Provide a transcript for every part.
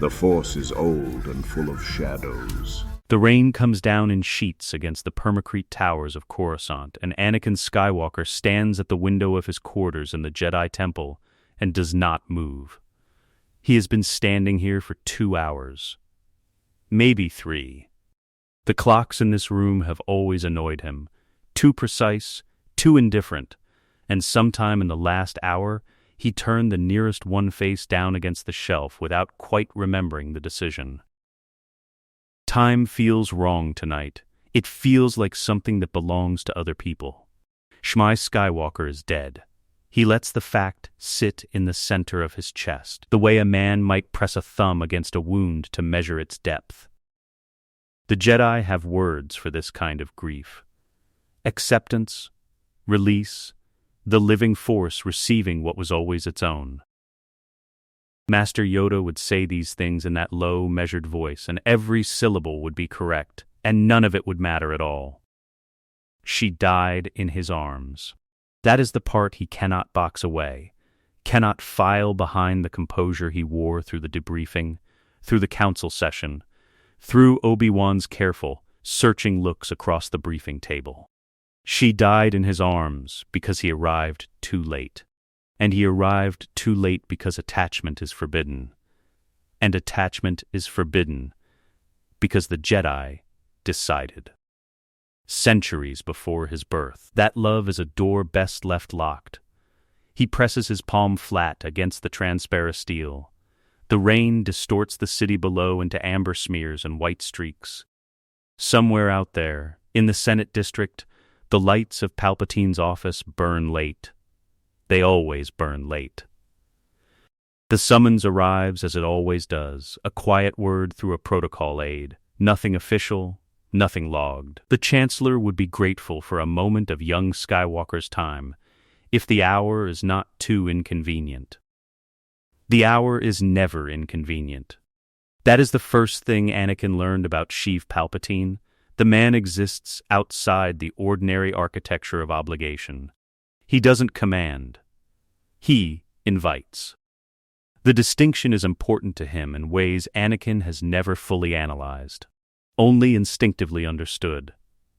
The Force is old and full of shadows. The rain comes down in sheets against the permacrete towers of Coruscant, and Anakin Skywalker stands at the window of his quarters in the Jedi Temple and does not move. He has been standing here for 2 hours. Maybe 3. The clocks in this room have always annoyed him. Too precise, too indifferent, and sometime in the last hour, he turned the nearest one face down against the shelf without quite remembering the decision. Time feels wrong tonight. It feels like something that belongs to other people. Shmi Skywalker is dead. He lets the fact sit in the center of his chest, the way a man might press a thumb against a wound to measure its depth. The Jedi have words for this kind of grief. Acceptance, release, the living force receiving what was always its own. Master Yoda would say these things in that low, measured voice, and every syllable would be correct, and none of it would matter at all. She died in his arms. That is the part he cannot box away, cannot file behind the composure he wore through the debriefing, through the council session, through Obi-Wan's careful, searching looks across the briefing table. She died in his arms because he arrived too late. And he arrived too late because attachment is forbidden. And attachment is forbidden because the Jedi decided. Centuries before his birth, that love is a door best left locked. He presses his palm flat against the transparent steel. The rain distorts the city below into amber smears and white streaks. Somewhere out there, in the Senate district, the lights of Palpatine's office burn late. They always burn late. The summons arrives as it always does, a quiet word through a protocol aide. Nothing official, nothing logged. The Chancellor would be grateful for a moment of young Skywalker's time, if the hour is not too inconvenient. The hour is never inconvenient. That is the first thing Anakin learned about Sheev Palpatine. The man exists outside the ordinary architecture of obligation. He doesn't command. He invites. The distinction is important to him in ways Anakin has never fully analyzed, only instinctively understood.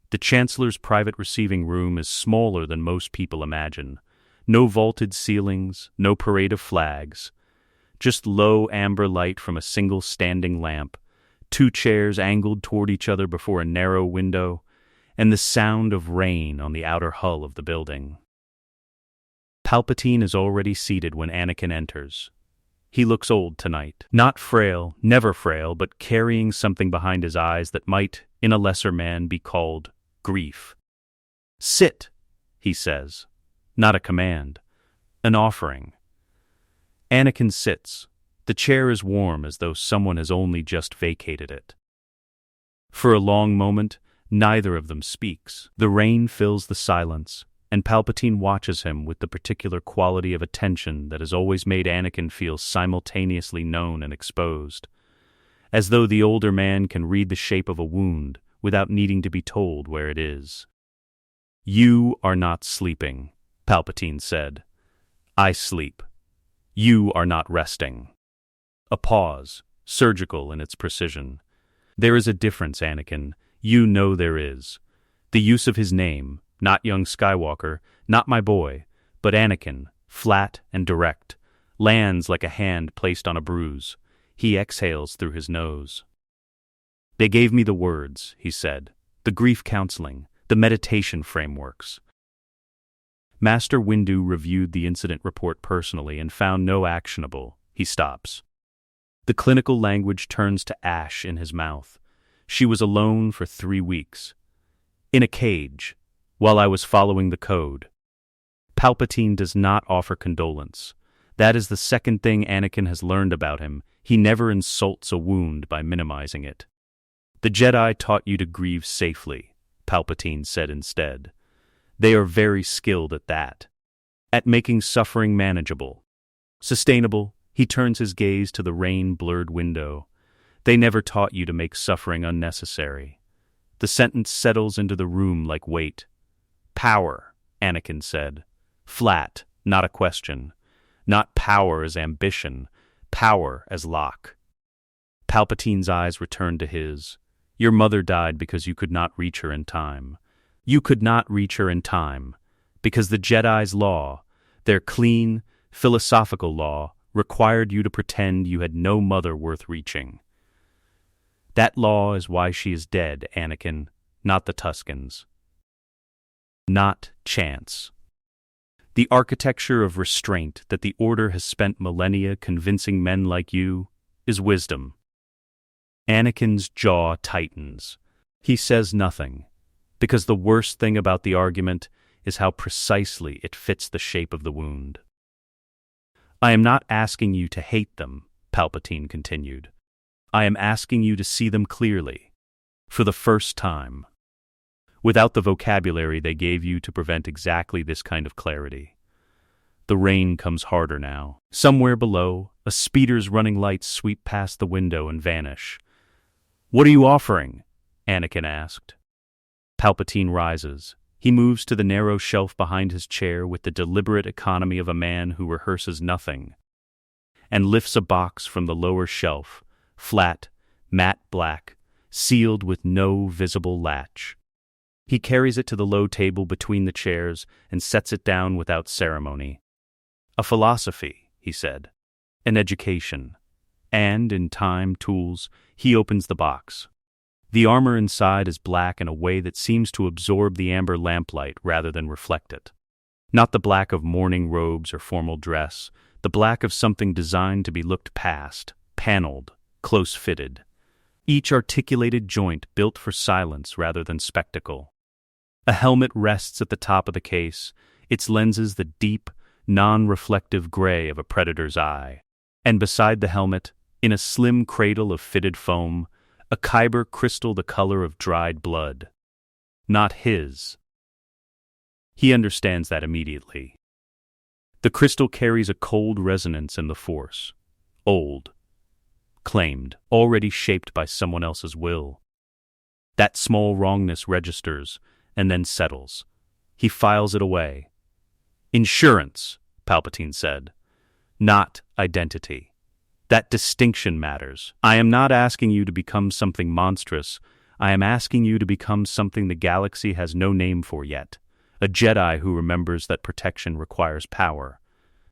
The Chancellor's private receiving room is smaller than most people imagine. No vaulted ceilings, no parade of flags, just low amber light from a single standing lamp, 2 chairs angled toward each other before a narrow window, and the sound of rain on the outer hull of the building. Palpatine is already seated when Anakin enters. He looks old tonight. Not frail, never frail, but carrying something behind his eyes that might, in a lesser man, be called grief. "Sit," he says. Not a command. An offering. Anakin sits. The chair is warm as though someone has only just vacated it. For a long moment, neither of them speaks. The rain fills the silence, and Palpatine watches him with the particular quality of attention that has always made Anakin feel simultaneously known and exposed, as though the older man can read the shape of a wound without needing to be told where it is. "You are not sleeping," Palpatine said. "I sleep. You are not resting." A pause, surgical in its precision. "There is a difference, Anakin. You know there is." The use of his name, not young Skywalker, not my boy, but Anakin, flat and direct, lands like a hand placed on a bruise. He exhales through his nose. "They gave me the words," he said, "the grief counseling, the meditation frameworks." Master Windu reviewed the incident report personally and found no actionable. He stops. The clinical language turns to ash in his mouth. She was alone for 3 weeks. In a cage, while I was following the code. Palpatine does not offer condolence. That is the second thing Anakin has learned about him. He never insults a wound by minimizing it. "The Jedi taught you to grieve safely," Palpatine said instead. "They are very skilled at that. At making suffering manageable. Sustainable." He turns his gaze to the rain-blurred window. "They never taught you to make suffering unnecessary." The sentence settles into the room like weight. "Power," Anakin said. Flat, not a question. Not power as ambition, power as lock. Palpatine's eyes returned to his. Your mother died because you could not reach her in time. You could not reach her in time, because the Jedi's law, their clean, philosophical law, required you to pretend you had no mother worth reaching. That law is why she is dead, Anakin, not the Tuscans. Not chance. The architecture of restraint that the Order has spent millennia convincing men like you is wisdom. Anakin's jaw tightens. He says nothing, because the worst thing about the argument is how precisely it fits the shape of the wound. I am not asking you to hate them, Palpatine continued. I am asking you to see them clearly, for the first time, without the vocabulary they gave you to prevent exactly this kind of clarity. The rain comes harder now. Somewhere below, a speeder's running lights sweep past the window and vanish. What are you offering? Anakin asked. Palpatine rises. He moves to the narrow shelf behind his chair with the deliberate economy of a man who rehearses nothing, and lifts a box from the lower shelf, flat, matte black, sealed with no visible latch. He carries it to the low table between the chairs and sets it down without ceremony. A philosophy, he said, an education, and, in time, tools, he opens the box. The armor inside is black in a way that seems to absorb the amber lamplight rather than reflect it. Not the black of mourning robes or formal dress, the black of something designed to be looked past, paneled, close-fitted. Each articulated joint built for silence rather than spectacle. A helmet rests at the top of the case, its lenses the deep, non-reflective gray of a predator's eye. And beside the helmet, in a slim cradle of fitted foam, a kyber crystal the color of dried blood. Not his. He understands that immediately. The crystal carries a cold resonance in the Force. Old. Claimed. Already shaped by someone else's will. That small wrongness registers, and then settles. He files it away. Insurance, Palpatine said. Not identity. That distinction matters. I am not asking you to become something monstrous. I am asking you to become something the galaxy has no name for yet. A Jedi who remembers that protection requires power.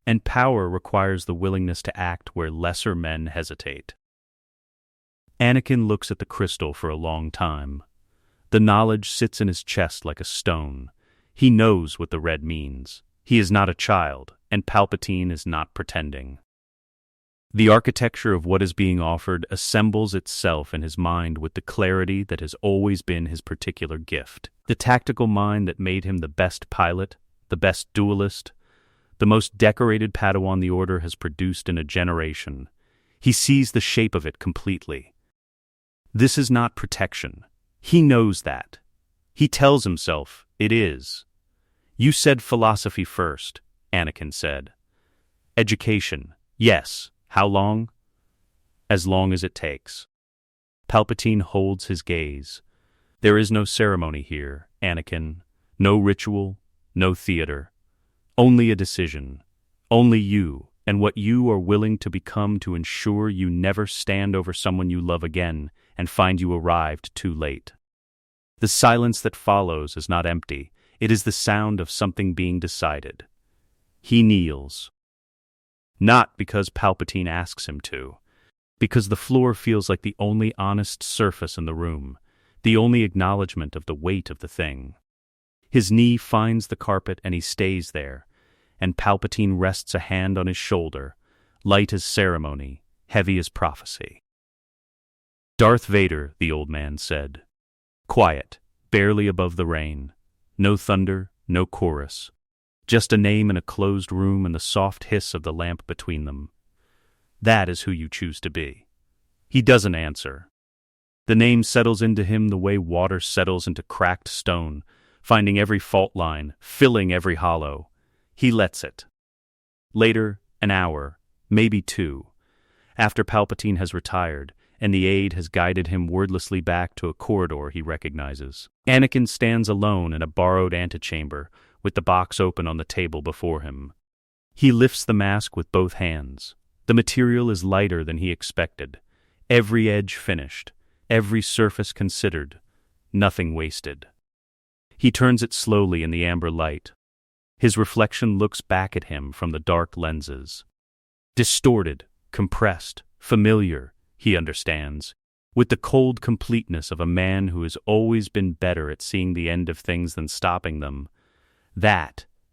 And power requires the willingness to act where lesser men hesitate. Anakin looks at the crystal for a long time. The knowledge sits in his chest like a stone. He knows what the red means. He is not a child, and Palpatine is not pretending. The architecture of what is being offered assembles itself in his mind with the clarity that has always been his particular gift. The tactical mind that made him the best pilot, the best duelist, the most decorated Padawan the Order has produced in a generation. He sees the shape of it completely. This is not protection. He knows that. He tells himself it is. You said philosophy first, Anakin said. Education, yes. How long? As long as it takes. Palpatine holds his gaze. There is no ceremony here, Anakin. No ritual, no theater. Only a decision. Only you, and what you are willing to become to ensure you never stand over someone you love again and find you arrived too late. The silence that follows is not empty. It is the sound of something being decided. He kneels. Not because Palpatine asks him to, because the floor feels like the only honest surface in the room, the only acknowledgement of the weight of the thing. His knee finds the carpet and he stays there, and Palpatine rests a hand on his shoulder, light as ceremony, heavy as prophecy. Darth Vader, the old man said. Quiet, barely above the rain. No thunder, no chorus. Just a name in a closed room and the soft hiss of the lamp between them. That is who you choose to be. He doesn't answer. The name settles into him the way water settles into cracked stone, finding every fault line, filling every hollow. He lets it. Later, an hour, maybe two, after Palpatine has retired, and the aide has guided him wordlessly back to a corridor he recognizes. Anakin stands alone in a borrowed antechamber, with the box open on the table before him. He lifts the mask with both hands. The material is lighter than he expected. every edge finished, every surface considered, nothing wasted. He turns it slowly in the amber light. His reflection looks back at him from the dark lenses. Distorted, compressed, familiar, he understands, with the cold completeness of a man who has always been better at seeing the end of things than stopping them.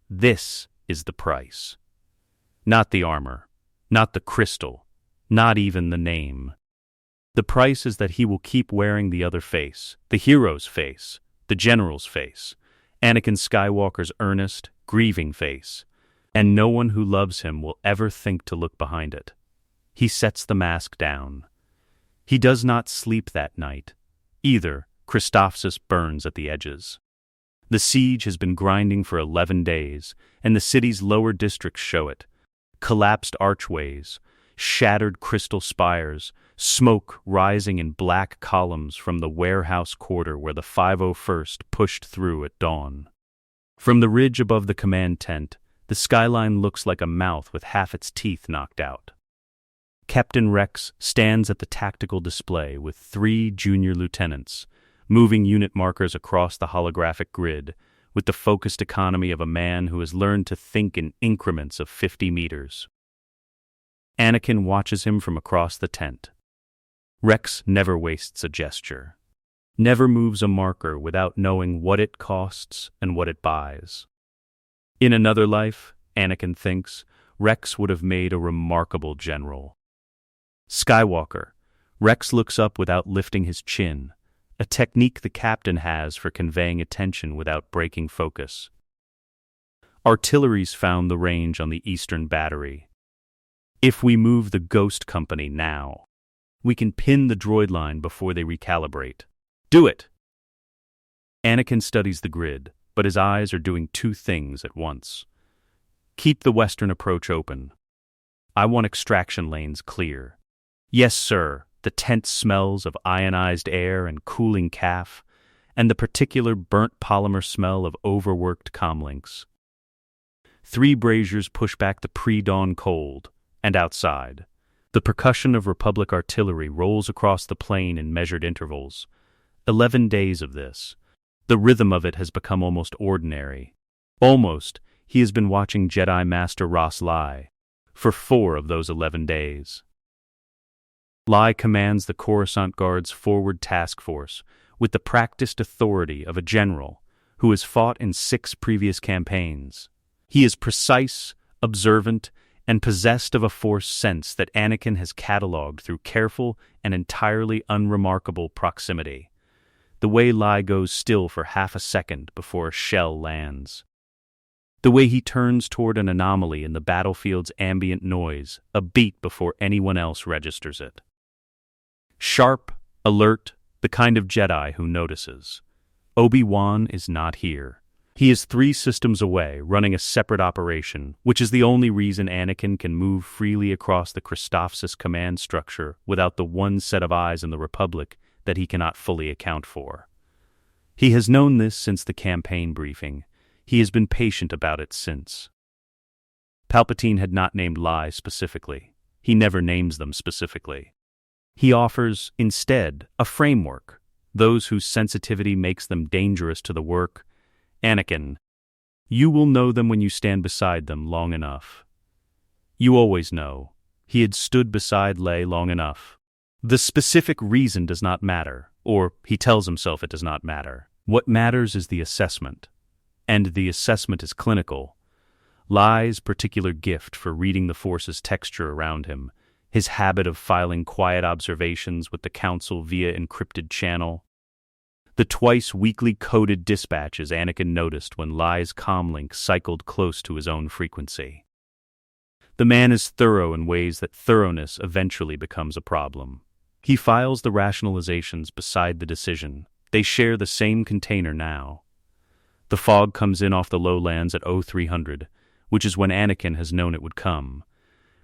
This is the price. Not the armor, not the crystal, not even the name. The price is that he will keep wearing the other face, the hero's face, the general's face, Anakin Skywalker's earnest, grieving face, and no one who loves him will ever think to look behind it. He sets the mask down. He does not sleep that night. Either, Christophsis burns at the edges. The siege has been grinding for 11 days, and the city's lower districts show it. Collapsed archways, shattered crystal spires, smoke rising in black columns from the warehouse quarter where the 501st pushed through at dawn. From the ridge above the command tent, the skyline looks like a mouth with half its teeth knocked out. Captain Rex stands at the tactical display with 3 junior lieutenants, moving unit markers across the holographic grid with the focused economy of a man who has learned to think in increments of 50 meters. Anakin watches him from across the tent. Rex never wastes a gesture, never moves a marker without knowing what it costs and what it buys. In another life, Anakin thinks, Rex would have made a remarkable general. Skywalker. Rex looks up without lifting his chin, a technique the captain has for conveying attention without breaking focus. Artillery's found the range on the eastern battery. If we move the Ghost Company now, we can pin the droid line before they recalibrate. Do it! Anakin studies the grid, but his eyes are doing 2 things at once. Keep the western approach open. I want extraction lanes clear. Yes, sir, the tent smells of ionized air and cooling calf, and the particular burnt polymer smell of overworked comlinks. 3 braziers push back the pre-dawn cold, and outside, the percussion of Republic artillery rolls across the plain in measured intervals. 11 days of this. The rhythm of it has become almost ordinary. Almost, he has been watching Jedi Master Ross Lai for 4 of those 11 days. Lai commands the Coruscant Guard's forward task force with the practiced authority of a general who has fought in 6 previous campaigns. He is precise, observant, and possessed of a force sense that Anakin has catalogued through careful and entirely unremarkable proximity. The way Lai goes still for half a second before a shell lands. The way he turns toward an anomaly in the battlefield's ambient noise, a beat before anyone else registers it. Sharp, alert, the kind of Jedi who notices. Obi-Wan is not here. He is 3 systems away, running a separate operation, which is the only reason Anakin can move freely across the Christophsis command structure without the one set of eyes in the Republic that he cannot fully account for. He has known this since the campaign briefing. He has been patient about it since. Palpatine had not named Lai specifically. He never names them specifically. He offers, instead, a framework, those whose sensitivity makes them dangerous to the work. Anakin, you will know them when you stand beside them long enough. You always know. He had stood beside Leia long enough. The specific reason does not matter, or he tells himself it does not matter. What matters is the assessment. And the assessment is clinical. Lai's particular gift for reading the Force's texture around him, his habit of filing quiet observations with the Council via encrypted channel, the twice-weekly coded dispatches Anakin noticed when Lai's comlink cycled close to his own frequency. The man is thorough in ways that thoroughness eventually becomes a problem. He files the rationalizations beside the decision. They share the same container now. The fog comes in off the lowlands at 0300, which is when Anakin has known it would come,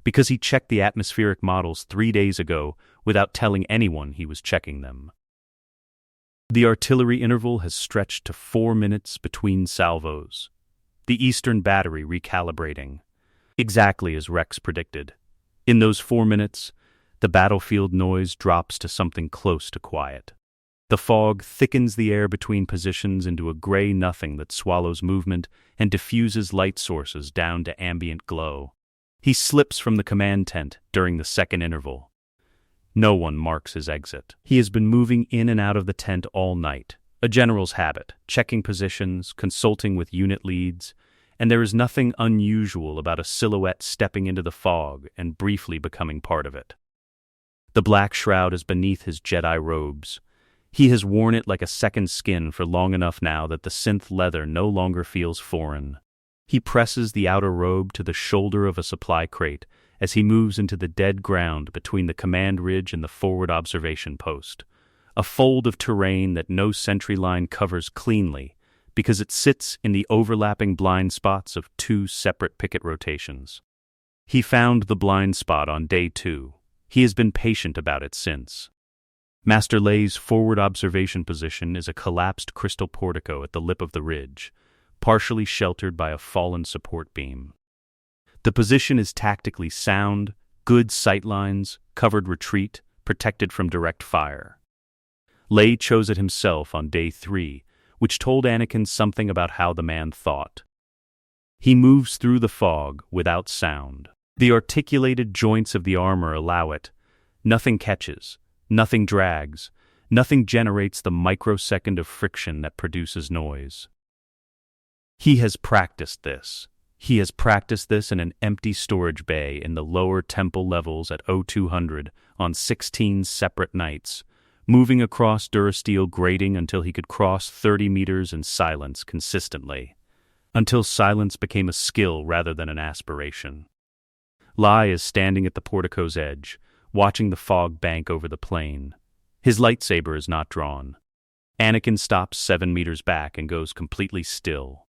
because he checked the atmospheric models 3 days ago without telling anyone he was checking them. The artillery interval has stretched to 4 minutes between salvos, the eastern battery recalibrating, exactly as Rex predicted. In those 4 minutes, The battlefield noise drops to something close to quiet. The fog thickens the air between positions into a gray nothing that swallows movement and diffuses light sources down to ambient glow. He slips from the command tent during the second interval. No one marks his exit. He has been moving in and out of the tent all night, a general's habit, checking positions, consulting with unit leads, and there is nothing unusual about a silhouette stepping into the fog and briefly becoming part of it. The black shroud is beneath his Jedi robes. He has worn it like a second skin for long enough now that the synth leather no longer feels foreign. He presses the outer robe to the shoulder of a supply crate as he moves into the dead ground between the command ridge and the forward observation post, a fold of terrain that no sentry line covers cleanly because it sits in the overlapping blind spots of two separate picket rotations. He found the blind spot on day 2. He has been patient about it since. Master Leia's forward observation position is a collapsed crystal portico at the lip of the ridge, partially sheltered by a fallen support beam. The position is tactically sound, good sightlines, covered retreat, protected from direct fire. Leia chose it himself on day 3, which told Anakin something about how the man thought. He moves through the fog without sound. The articulated joints of the armor allow it. Nothing catches, nothing drags, nothing generates the microsecond of friction that produces noise. He has practiced this. He has practiced this in an empty storage bay in the lower temple levels at 0200 on 16 separate nights, moving across durasteel grating until he could cross 30 meters in silence consistently, until silence became a skill rather than an aspiration. Leia is standing at the portico's edge, watching the fog bank over the plain. His lightsaber is not drawn. Anakin stops 7 meters back and goes completely still.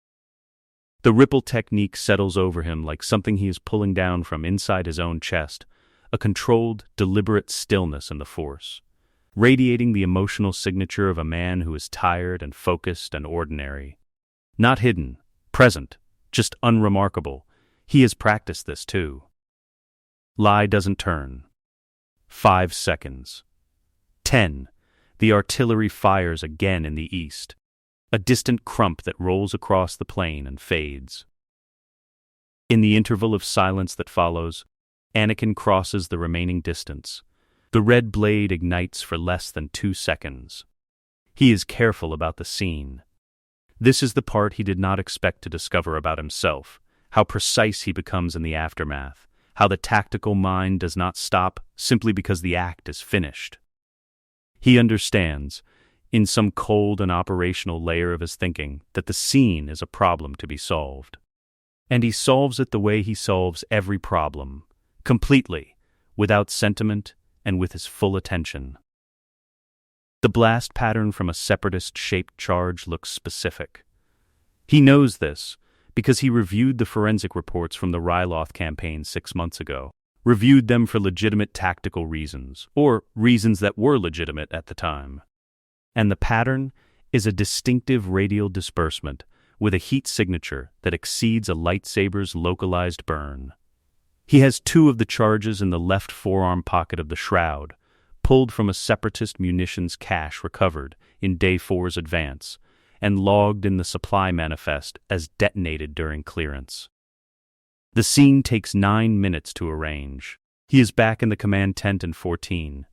The ripple technique settles over him like something he is pulling down from inside his own chest, a controlled, deliberate stillness in the Force, radiating the emotional signature of a man who is tired and focused and ordinary. Not hidden, present, just unremarkable. He has practiced this too. Leia doesn't turn. 5 seconds. 10. The artillery fires again in the east. A distant crump that rolls across the plain and fades. In the interval of silence that follows, Anakin crosses the remaining distance. The red blade ignites for less than 2 seconds. He is careful about the scene. This is the part he did not expect to discover about himself, how precise he becomes in the aftermath, how the tactical mind does not stop simply because the act is finished. He understands, in some cold and operational layer of his thinking, that the scene is a problem to be solved. And he solves it the way he solves every problem, completely, without sentiment and with his full attention. The blast pattern from a separatist-shaped charge looks specific. He knows this because he reviewed the forensic reports from the Ryloth campaign 6 months ago, reviewed them for legitimate tactical reasons, or reasons that were legitimate at the time. And the pattern is a distinctive radial disbursement with a heat signature that exceeds a lightsaber's localized burn. He has 2 of the charges in the left forearm pocket of the shroud, pulled from a separatist munitions cache recovered in Day 4's advance, and logged in the supply manifest as detonated during clearance. The scene takes 9 minutes to arrange. He is back in the command tent in 14.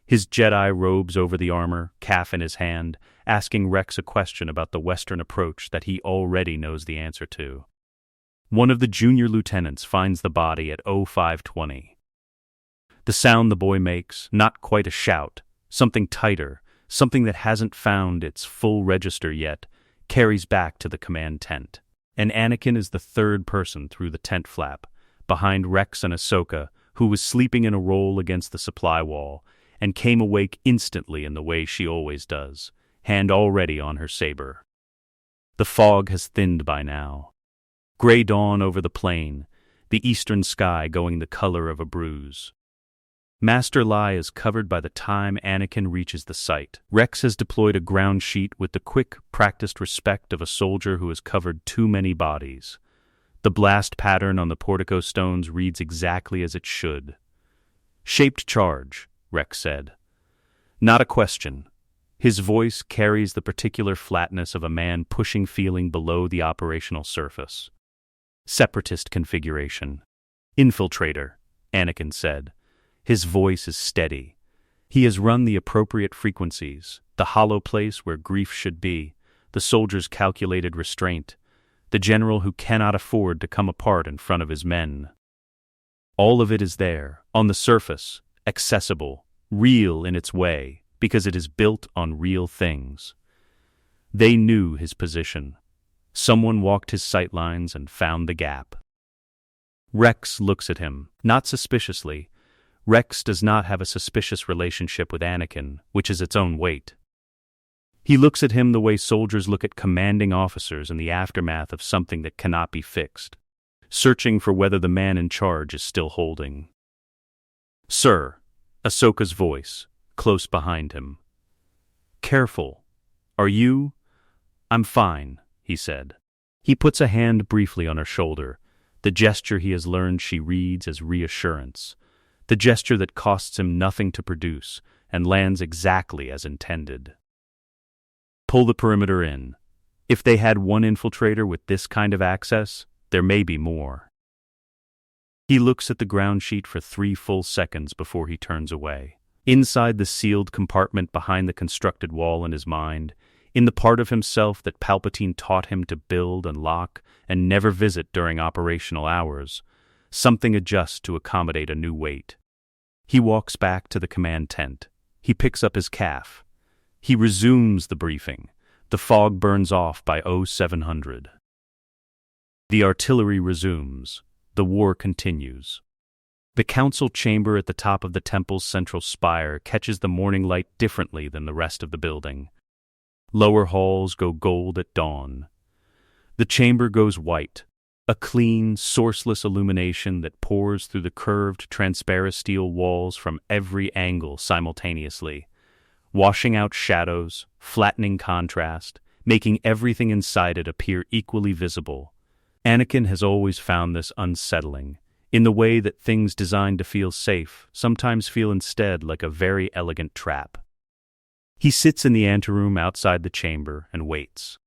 His Jedi robes over the armor, calf in his hand, asking Rex a question about the Western approach that he already knows the answer to. One of the junior lieutenants finds the body at 0520. The sound the boy makes, not quite a shout, something tighter, something that hasn't found its full register yet, carries back to the command tent. And Anakin is the 3rd person through the tent flap, behind Rex and Ahsoka, who was sleeping in a roll against the supply wall, and came awake instantly in the way she always does, hand already on her saber. The fog has thinned by now. Gray dawn over the plain, the eastern sky going the color of a bruise. Master Leia is covered by the time Anakin reaches the site. Rex has deployed a ground sheet with the quick, practiced respect of a soldier who has covered too many bodies. The blast pattern on the portico stones reads exactly as it should. Shaped charge, Rex said. Not a question. His voice carries the particular flatness of a man pushing feeling below the operational surface. Separatist configuration. Infiltrator, Anakin said. His voice is steady. He has run the appropriate frequencies, the hollow place where grief should be, the soldier's calculated restraint, the general who cannot afford to come apart in front of his men. All of it is there, on the surface, accessible, real in its way, because it is built on real things. They knew his position. Someone walked his sightlines and found the gap. Rex looks at him, not suspiciously. Rex does not have a suspicious relationship with Anakin, which is its own weight. He looks at him the way soldiers look at commanding officers in the aftermath of something that cannot be fixed, searching for whether the man in charge is still holding. Sir, Ahsoka's voice, close behind him. Careful. Are you? I'm fine, he said. He puts a hand briefly on her shoulder, the gesture he has learned she reads as reassurance, the gesture that costs him nothing to produce and lands exactly as intended. Pull the perimeter in. If they had one infiltrator with this kind of access, there may be more. He looks at the ground sheet for 3 full seconds before he turns away. Inside the sealed compartment behind the constructed wall in his mind, in the part of himself that Palpatine taught him to build and lock and never visit during operational hours, something adjusts to accommodate a new weight. He walks back to the command tent. He picks up his calf. He resumes the briefing. The fog burns off by 0700. The artillery resumes. The war continues. The council chamber at the top of the temple's central spire catches the morning light differently than the rest of the building. Lower halls go gold at dawn. The chamber goes white, a clean, sourceless illumination that pours through the curved, transparent steel walls from every angle simultaneously, washing out shadows, flattening contrast, making everything inside it appear equally visible. Anakin has always found this unsettling, in the way that things designed to feel safe sometimes feel instead like a very elegant trap. He sits in the anteroom outside the chamber and waits.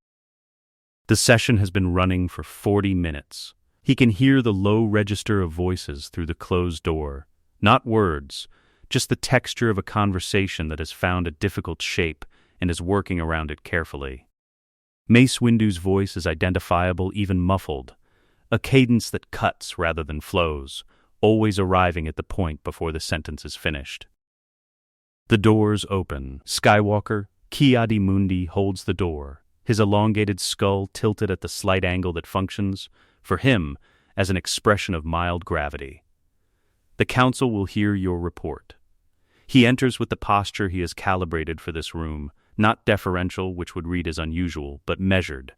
The session has been running for 40 minutes. He can hear the low register of voices through the closed door, not words, just the texture of a conversation that has found a difficult shape and is working around it carefully. Mace Windu's voice is identifiable, even muffled, a cadence that cuts rather than flows, always arriving at the point before the sentence is finished. The doors open. Skywalker, Ki-Adi-Mundi, holds the door, his elongated skull tilted at the slight angle that functions, for him, as an expression of mild gravity. The council will hear your report. He enters with the posture he has calibrated for this room, not deferential, which would read as unusual, but measured.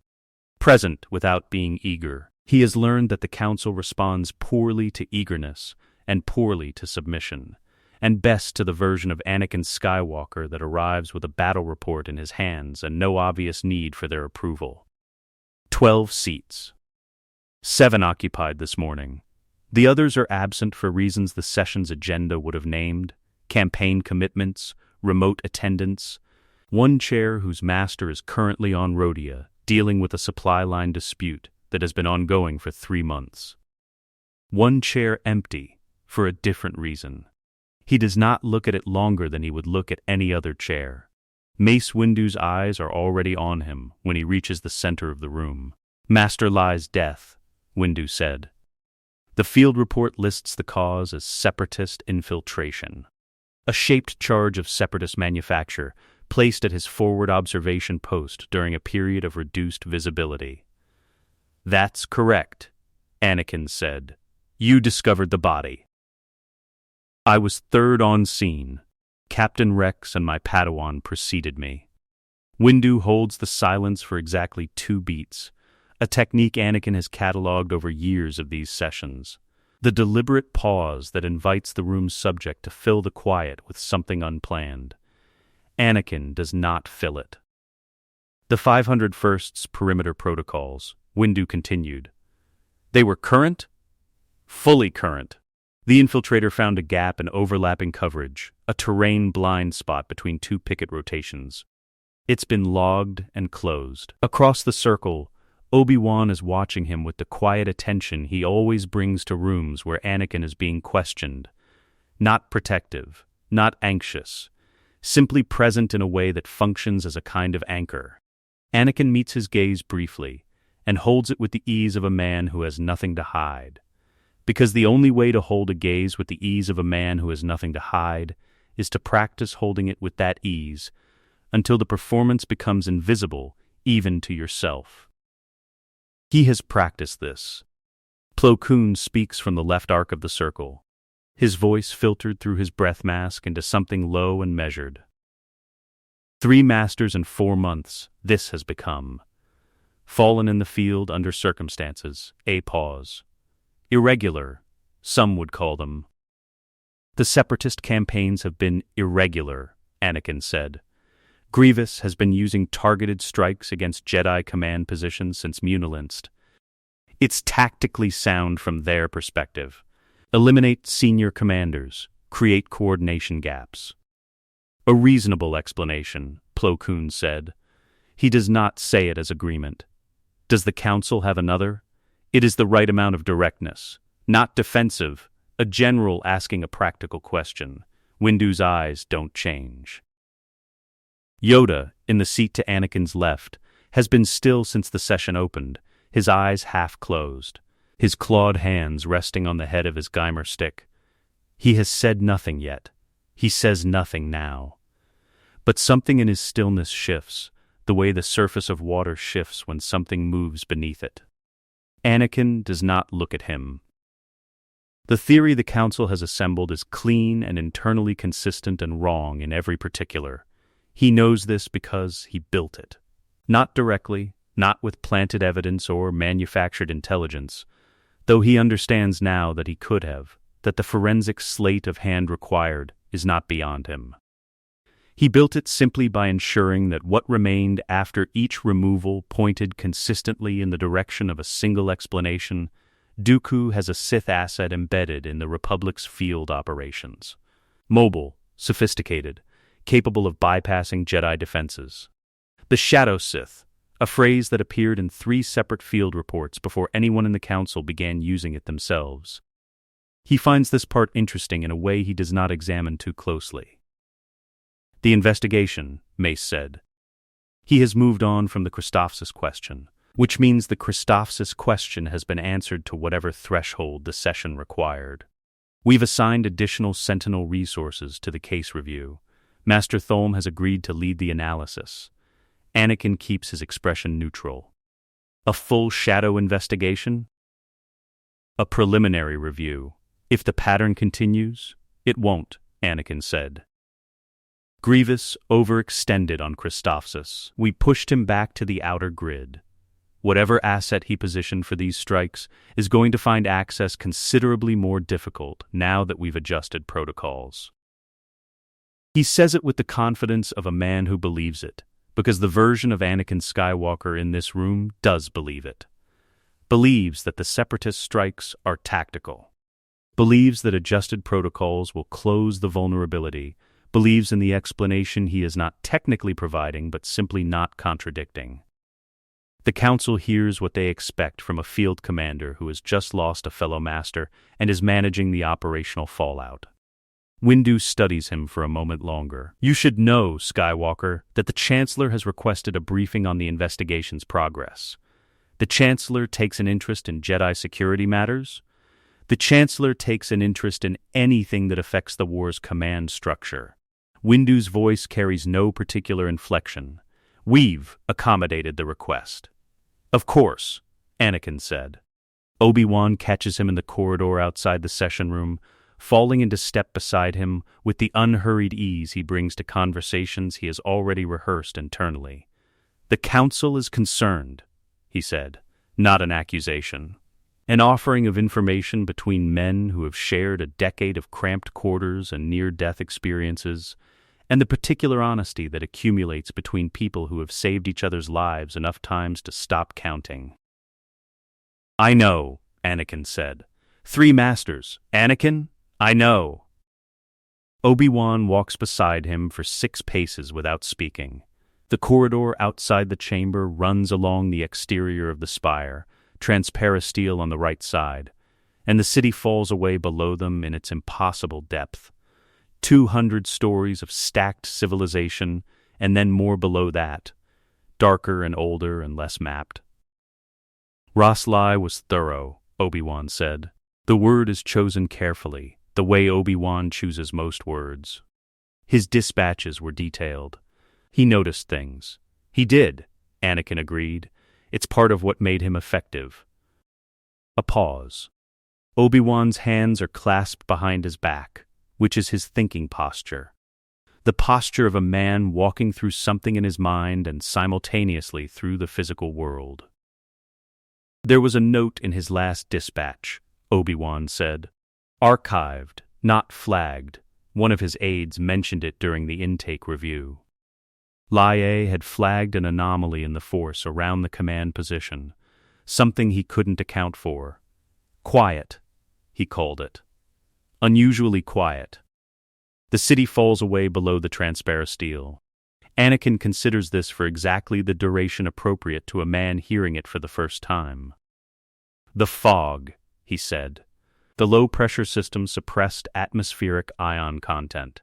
Present without being eager. He has learned that the council responds poorly to eagerness and poorly to submission, and best to the version of Anakin Skywalker that arrives with a battle report in his hands and no obvious need for their approval. 12 seats. 7 occupied this morning. The others are absent for reasons the session's agenda would have named: campaign commitments, remote attendance. 1 chair whose master is currently on Rhodia, dealing with a supply line dispute that has been ongoing for 3 months. 1 chair empty, for a different reason. He does not look at it longer than he would look at any other chair. Mace Windu's eyes are already on him when he reaches the center of the room. Master Lai's death, Windu said. The field report lists the cause as separatist infiltration. A shaped charge of separatist manufacture placed at his forward observation post during a period of reduced visibility. That's correct, Anakin said. You discovered the body. I was third on scene. Captain Rex and my Padawan preceded me. Windu holds the silence for exactly 2 beats, a technique Anakin has catalogued over years of these sessions. The deliberate pause that invites the room's subject to fill the quiet with something unplanned. Anakin does not fill it. The 501st's perimeter protocols, Windu continued. They were current? Fully current. The infiltrator found a gap in overlapping coverage, a terrain blind spot between two picket rotations. It's been logged and closed. Across the circle, Obi-Wan is watching him with the quiet attention he always brings to rooms where Anakin is being questioned. Not protective, not anxious, simply present in a way that functions as a kind of anchor. Anakin meets his gaze briefly, and holds it with the ease of a man who has nothing to hide. Because the only way to hold a gaze with the ease of a man who has nothing to hide is to practice holding it with that ease until the performance becomes invisible even to yourself. He has practiced this. Plo Koon speaks from the left arc of the circle, his voice filtered through his breath mask into something low and measured. 3 masters in 4 months, this has become. Fallen in the field under circumstances, a pause. Irregular, some would call them. The separatist campaigns have been irregular, Anakin said. Grievous has been using targeted strikes against Jedi command positions since Munilinst. It's tactically sound from their perspective. Eliminate senior commanders, create coordination gaps. A reasonable explanation, Plo Koon said. He does not say it as agreement. Does the Council have another? It is the right amount of directness, not defensive, a general asking a practical question. Windu's eyes don't change. Yoda, in the seat to Anakin's left, has been still since the session opened, his eyes half closed, his clawed hands resting on the head of his Geimer stick. He has said nothing yet. He says nothing now. But something in his stillness shifts, the way the surface of water shifts when something moves beneath it. Anakin does not look at him. The theory the Council has assembled is clean and internally consistent and wrong in every particular. He knows this because he built it. Not directly, not with planted evidence or manufactured intelligence, though he understands now that he could have, that the forensic slate of hand required is not beyond him. He built it simply by ensuring that what remained after each removal pointed consistently in the direction of a single explanation. Dooku has a Sith asset embedded in the Republic's field operations. Mobile, sophisticated, capable of bypassing Jedi defenses. The Shadow Sith, a phrase that appeared in 3 separate field reports before anyone in the Council began using it themselves. He finds this part interesting in a way he does not examine too closely. The investigation, Mace said. He has moved on from the Christophsis question, which means the Christophsis question has been answered to whatever threshold the session required. We've assigned additional Sentinel resources to the case review. Master Tholm has agreed to lead the analysis. Anakin keeps his expression neutral. A full shadow investigation? A preliminary review. If the pattern continues, it won't, Anakin said. Grievous overextended on Christophsis. We pushed him back to the outer grid. Whatever asset he positioned for these strikes is going to find access considerably more difficult now that we've adjusted protocols. He says it with the confidence of a man who believes it, because the version of Anakin Skywalker in this room does believe it. Believes that the Separatist strikes are tactical. Believes that adjusted protocols will close the vulnerability. Believes in the explanation he is not technically providing but simply not contradicting. The Council hears what they expect from a field commander who has just lost a fellow master and is managing the operational fallout. Windu studies him for a moment longer. You should know, Skywalker, that the Chancellor has requested a briefing on the investigation's progress. The Chancellor takes an interest in Jedi security matters. The Chancellor takes an interest in anything that affects the war's command structure. Windu's voice carries no particular inflection. We've accommodated the request. Of course, Anakin said. Obi-Wan catches him in the corridor outside the session room, falling into step beside him with the unhurried ease he brings to conversations he has already rehearsed internally. The Council is concerned, he said, not an accusation. An offering of information between men who have shared a decade of cramped quarters and near-death experiences, and the particular honesty that accumulates between people who have saved each other's lives enough times to stop counting. I know, Anakin said. 3 masters. Anakin, I know. Obi-Wan walks beside him for 6 paces without speaking. The corridor outside the chamber runs along the exterior of the spire, transparisteel on the right side, and the city falls away below them in its impossible depth. 200 stories of stacked civilization, and then more below that, darker and older and less mapped. Raslai was thorough, Obi-Wan said. The word is chosen carefully, the way Obi-Wan chooses most words. His dispatches were detailed. He noticed things. He did, Anakin agreed. It's part of what made him effective. A pause. Obi-Wan's hands are clasped behind his back, which is his thinking posture. The posture of a man walking through something in his mind and simultaneously through the physical world. There was a note in his last dispatch, Obi-Wan said. Archived, not flagged. One of his aides mentioned it during the intake review. Leia had flagged an anomaly in the Force around the command position, something he couldn't account for. Quiet, he called it. Unusually quiet. The city falls away below the transparisteel. Anakin considers this for exactly the duration appropriate to a man hearing it for the first time. The fog, he said. The low-pressure system suppressed atmospheric ion content.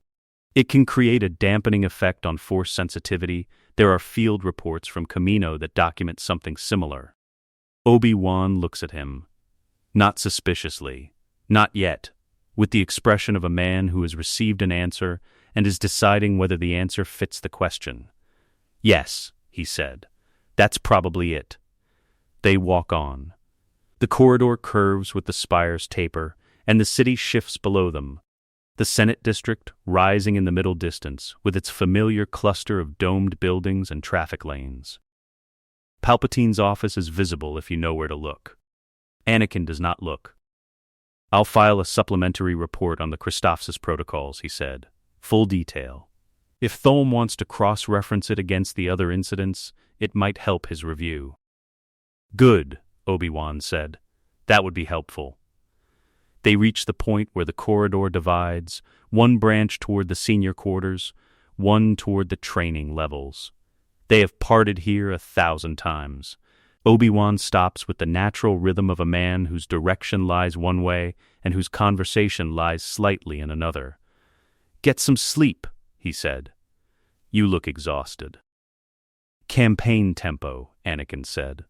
It can create a dampening effect on Force sensitivity. There are field reports from Kamino that document something similar. Obi-Wan looks at him. Not suspiciously. Not yet. With the expression of a man who has received an answer and is deciding whether the answer fits the question. Yes, he said. That's probably it. They walk on. The corridor curves with the spire's taper, and the city shifts below them. The Senate district rising in the middle distance, with its familiar cluster of domed buildings and traffic lanes. Palpatine's office is visible if you know where to look. Anakin does not look. I'll file a supplementary report on the Christophsis protocols, he said. Full detail. If Thulm wants to cross-reference it against the other incidents, it might help his review. Good, Obi-Wan said. That would be helpful. They reach the point where the corridor divides, one branch toward the senior quarters, one toward the training levels. They have parted here 1,000 times. Obi-Wan stops with the natural rhythm of a man whose direction lies one way and whose conversation lies slightly in another. Get some sleep, he said. You look exhausted. Campaign tempo, Anakin said.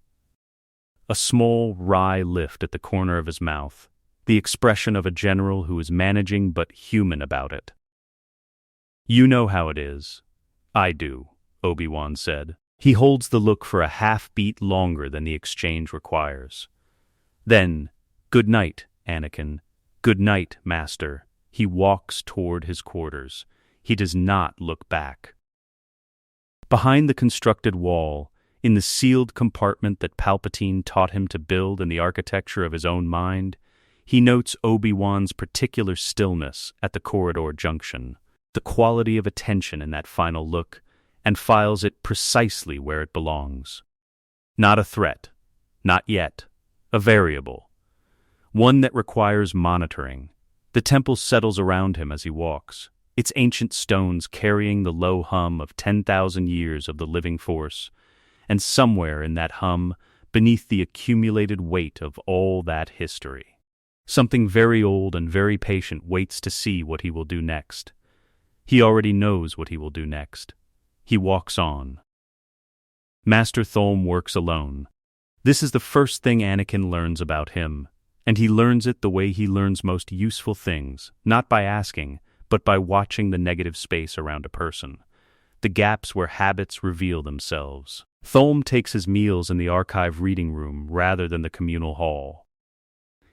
A small, wry lift at the corner of his mouth, the expression of a general who is managing but human about it. You know how it is. I do, Obi-Wan said. He holds the look for a half-beat longer than the exchange requires. Then, good night, Anakin. Good night, Master. He walks toward his quarters. He does not look back. Behind the constructed wall, in the sealed compartment that Palpatine taught him to build in the architecture of his own mind, he notes Obi-Wan's particular stillness at the corridor junction, the quality of attention in that final look, and files it precisely where it belongs. Not a threat. Not yet. A variable. One that requires monitoring. The temple settles around him as he walks, its ancient stones carrying the low hum of 10,000 years of the living Force, and somewhere in that hum, beneath the accumulated weight of all that history, something very old and very patient waits to see what he will do next. He already knows what he will do next. He walks on. Master Thulm works alone. This is the first thing Anakin learns about him, and he learns it the way he learns most useful things, not by asking, but by watching the negative space around a person, the gaps where habits reveal themselves. Thulm takes his meals in the archive reading room rather than the communal hall.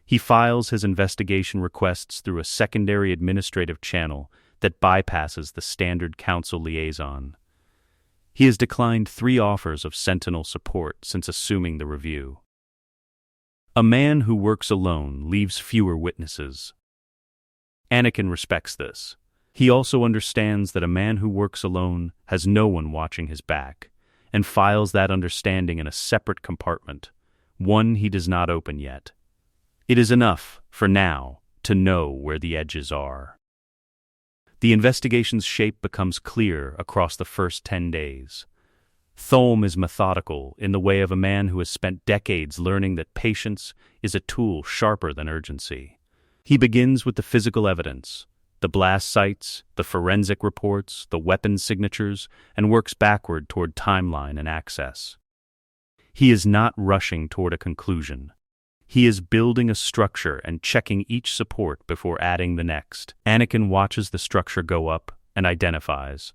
He files his investigation requests through a secondary administrative channel that bypasses the standard council liaison. He has declined 3 offers of Sentinel support since assuming the review. A man who works alone leaves fewer witnesses. Anakin respects this. He also understands that a man who works alone has no one watching his back, and files that understanding in a separate compartment, one he does not open yet. It is enough, for now, to know where the edges are. The investigation's shape becomes clear across the first 10 days. Thome is methodical in the way of a man who has spent decades learning that patience is a tool sharper than urgency. He begins with the physical evidence, the blast sites, the forensic reports, the weapons signatures, and works backward toward timeline and access. He is not rushing toward a conclusion. He is building a structure and checking each support before adding the next. Anakin watches the structure go up and identifies,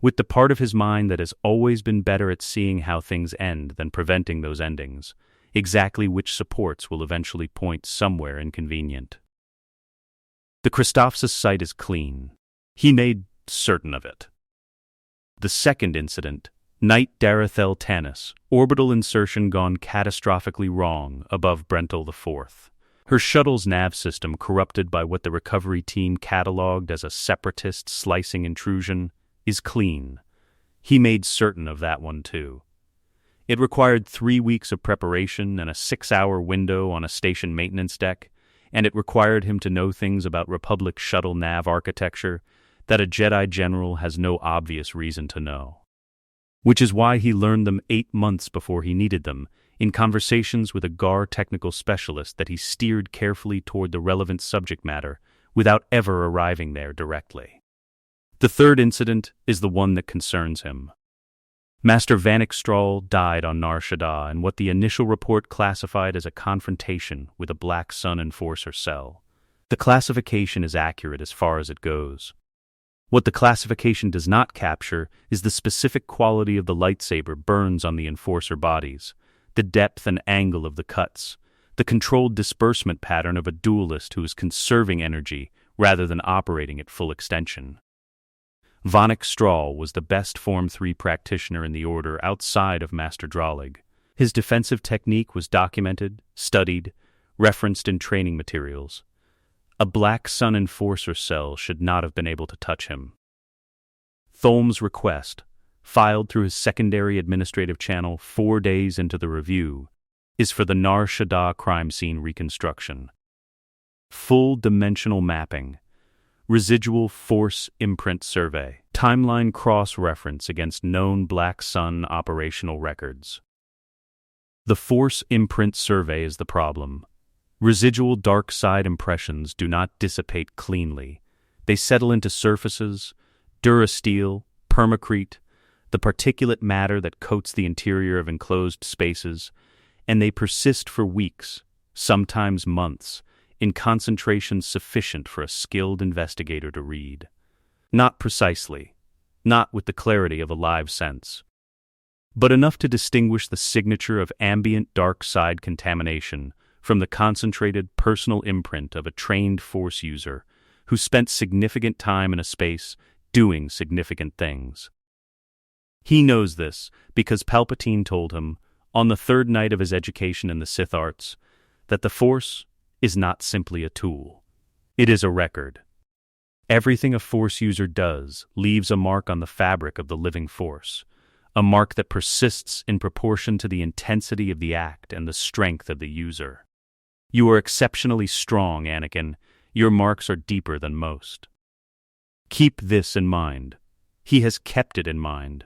with the part of his mind that has always been better at seeing how things end than preventing those endings, exactly which supports will eventually point somewhere inconvenient. The Christophsis site is clean. He made certain of it. The second incident, Knight Darethel Tanis, orbital insertion gone catastrophically wrong above Brental IV. Her shuttle's nav system corrupted by what the recovery team catalogued as a separatist slicing intrusion is clean. He made certain of that one too. It required 3 weeks of preparation and a 6-hour window on a station maintenance deck, and it required him to know things about Republic shuttle nav architecture that a Jedi general has no obvious reason to know. Which is why he learned them 8 months before he needed them, in conversations with a GAR technical specialist that he steered carefully toward the relevant subject matter without ever arriving there directly. The third incident is the one that concerns him. Master Vanek Strahl died on Nar Shaddaa in what the initial report classified as a confrontation with a Black Sun Enforcer cell. The classification is accurate as far as it goes. What the classification does not capture is the specific quality of the lightsaber burns on the Enforcer bodies, the depth and angle of the cuts, the controlled disbursement pattern of a duelist who is conserving energy rather than operating at full extension. Vanek Strahl was the best Form 3 practitioner in the Order outside of Master Dralig. His defensive technique was documented, studied, referenced in training materials. A Black Sun Enforcer cell should not have been able to touch him. Thome's request, filed through his secondary administrative channel 4 days into the review, is for the Nar Shaddaa crime scene reconstruction. Full dimensional mapping, residual force imprint survey, timeline cross-reference against known Black Sun operational records. The force imprint survey is the problem. Residual dark side impressions do not dissipate cleanly. They settle into surfaces, durasteel, permacrete, the particulate matter that coats the interior of enclosed spaces, and they persist for weeks, sometimes months, in concentrations sufficient for a skilled investigator to read. Not precisely, not with the clarity of a live sense, but enough to distinguish the signature of ambient dark side contamination from the concentrated personal imprint of a trained Force user who spent significant time in a space doing significant things. He knows this because Palpatine told him, on the third night of his education in the Sith arts, that the Force is not simply a tool. It is a record. Everything a Force user does leaves a mark on the fabric of the living Force, a mark that persists in proportion to the intensity of the act and the strength of the user. You are exceptionally strong, Anakin. Your marks are deeper than most. Keep this in mind. He has kept it in mind.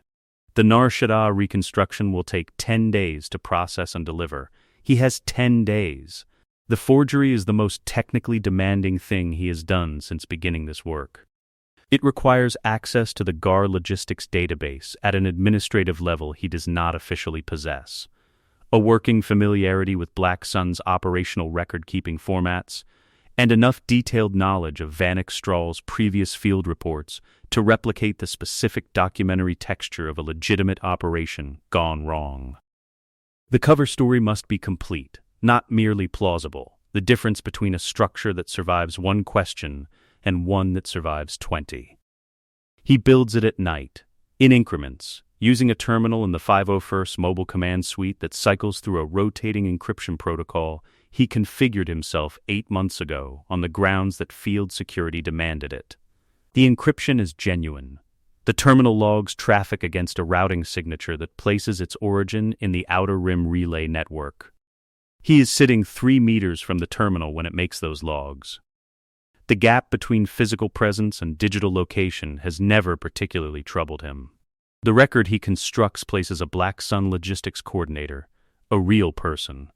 The Nar Shaddaa reconstruction will take 10 days to process and deliver. He has 10 days. The forgery is the most technically demanding thing he has done since beginning this work. It requires access to the GAR logistics database at an administrative level he does not officially possess, a working familiarity with Black Sun's operational record-keeping formats, and enough detailed knowledge of Vanek Strahl's previous field reports to replicate the specific documentary texture of a legitimate operation gone wrong. The cover story must be complete, not merely plausible, the difference between a structure that survives one question and one that survives 20. He builds it at night, in increments, using a terminal in the 501st Mobile Command Suite that cycles through a rotating encryption protocol he configured himself 8 months ago on the grounds that field security demanded it. The encryption is genuine. The terminal logs traffic against a routing signature that places its origin in the Outer Rim Relay Network. He is sitting 3 meters from the terminal when it makes those logs. The gap between physical presence and digital location has never particularly troubled him. The record he constructs places a Black Sun logistics coordinator, a real person,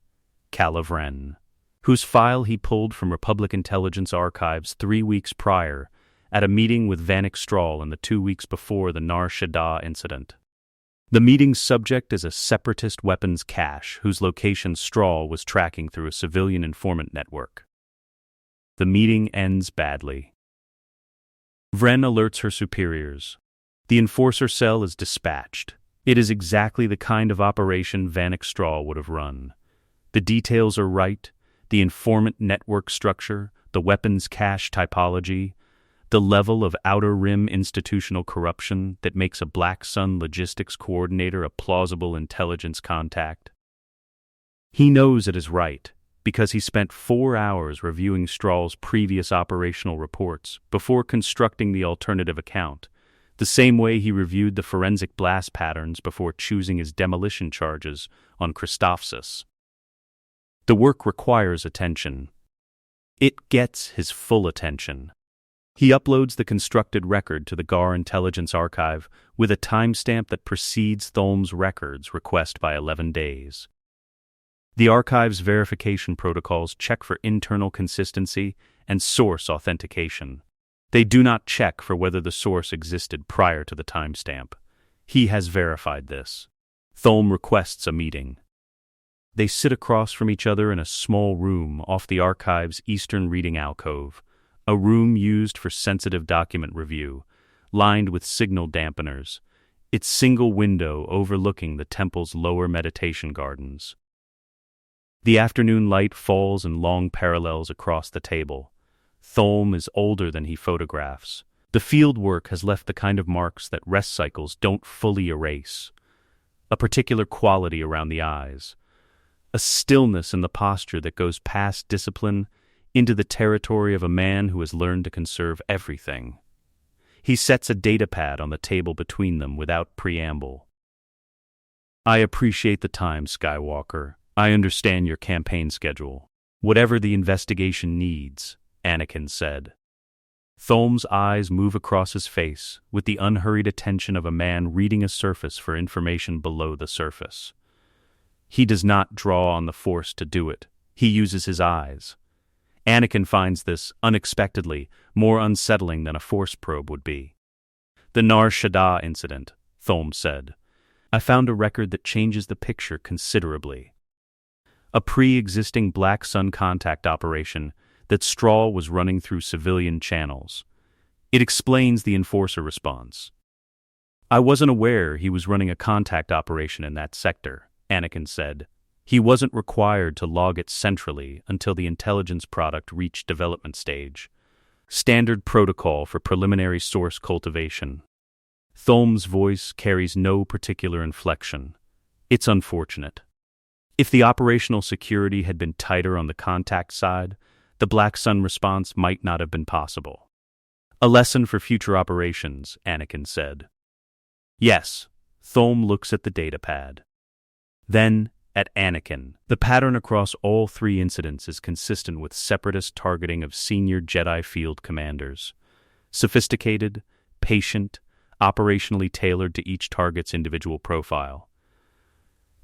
Calavren, whose file he pulled from Republic intelligence archives 3 weeks prior at a meeting with Vanek Strahl in the 2 weeks before the Nar Shaddaa incident. The meeting's subject is a separatist weapons cache whose location Strahl was tracking through a civilian informant network. The meeting ends badly. Vren alerts her superiors. The enforcer cell is dispatched. It is exactly the kind of operation Vanek Strahl would have run. The details are right, the informant network structure, the weapons cache typology, the level of outer rim institutional corruption that makes a Black Sun logistics coordinator a plausible intelligence contact. He knows it is right, because he spent 4 hours reviewing Strahl's previous operational reports before constructing the alternative account, the same way he reviewed the forensic blast patterns before choosing his demolition charges on Christophsis. The work requires attention. It gets his full attention. He uploads the constructed record to the GAR Intelligence Archive with a timestamp that precedes Tholm's records request by 11 days. The archive's verification protocols check for internal consistency and source authentication. They do not check for whether the source existed prior to the timestamp. He has verified this. Tholm requests a meeting. They sit across from each other in a small room off the archive's eastern reading alcove, a room used for sensitive document review, lined with signal dampeners, its single window overlooking the temple's lower meditation gardens. The afternoon light falls in long parallels across the table. Tholm is older than he photographs. The field work has left the kind of marks that rest cycles don't fully erase. A particular quality around the eyes. A stillness in the posture that goes past discipline into the territory of a man who has learned to conserve everything. He sets a datapad on the table between them without preamble. I appreciate the time, Skywalker. I understand your campaign schedule. Whatever the investigation needs, Anakin said. Tholm's eyes move across his face with the unhurried attention of a man reading a surface for information below the surface. He does not draw on the Force to do it. He uses his eyes. Anakin finds this, unexpectedly, more unsettling than a Force probe would be. The Nar Shaddaa incident, Tholm said. I found a record that changes the picture considerably. A pre-existing Black Sun contact operation that Strahl was running through civilian channels. It explains the enforcer response. I wasn't aware he was running a contact operation in that sector, Anakin said. He wasn't required to log it centrally until the intelligence product reached development stage. Standard protocol for preliminary source cultivation. Tholm's voice carries no particular inflection. It's unfortunate. If the operational security had been tighter on the contact side, the Black Sun response might not have been possible. A lesson for future operations, Anakin said. Yes, Tholm looks at the datapad. Then, at Anakin, the pattern across all 3 incidents is consistent with separatist targeting of senior Jedi field commanders. Sophisticated, patient, operationally tailored to each target's individual profile.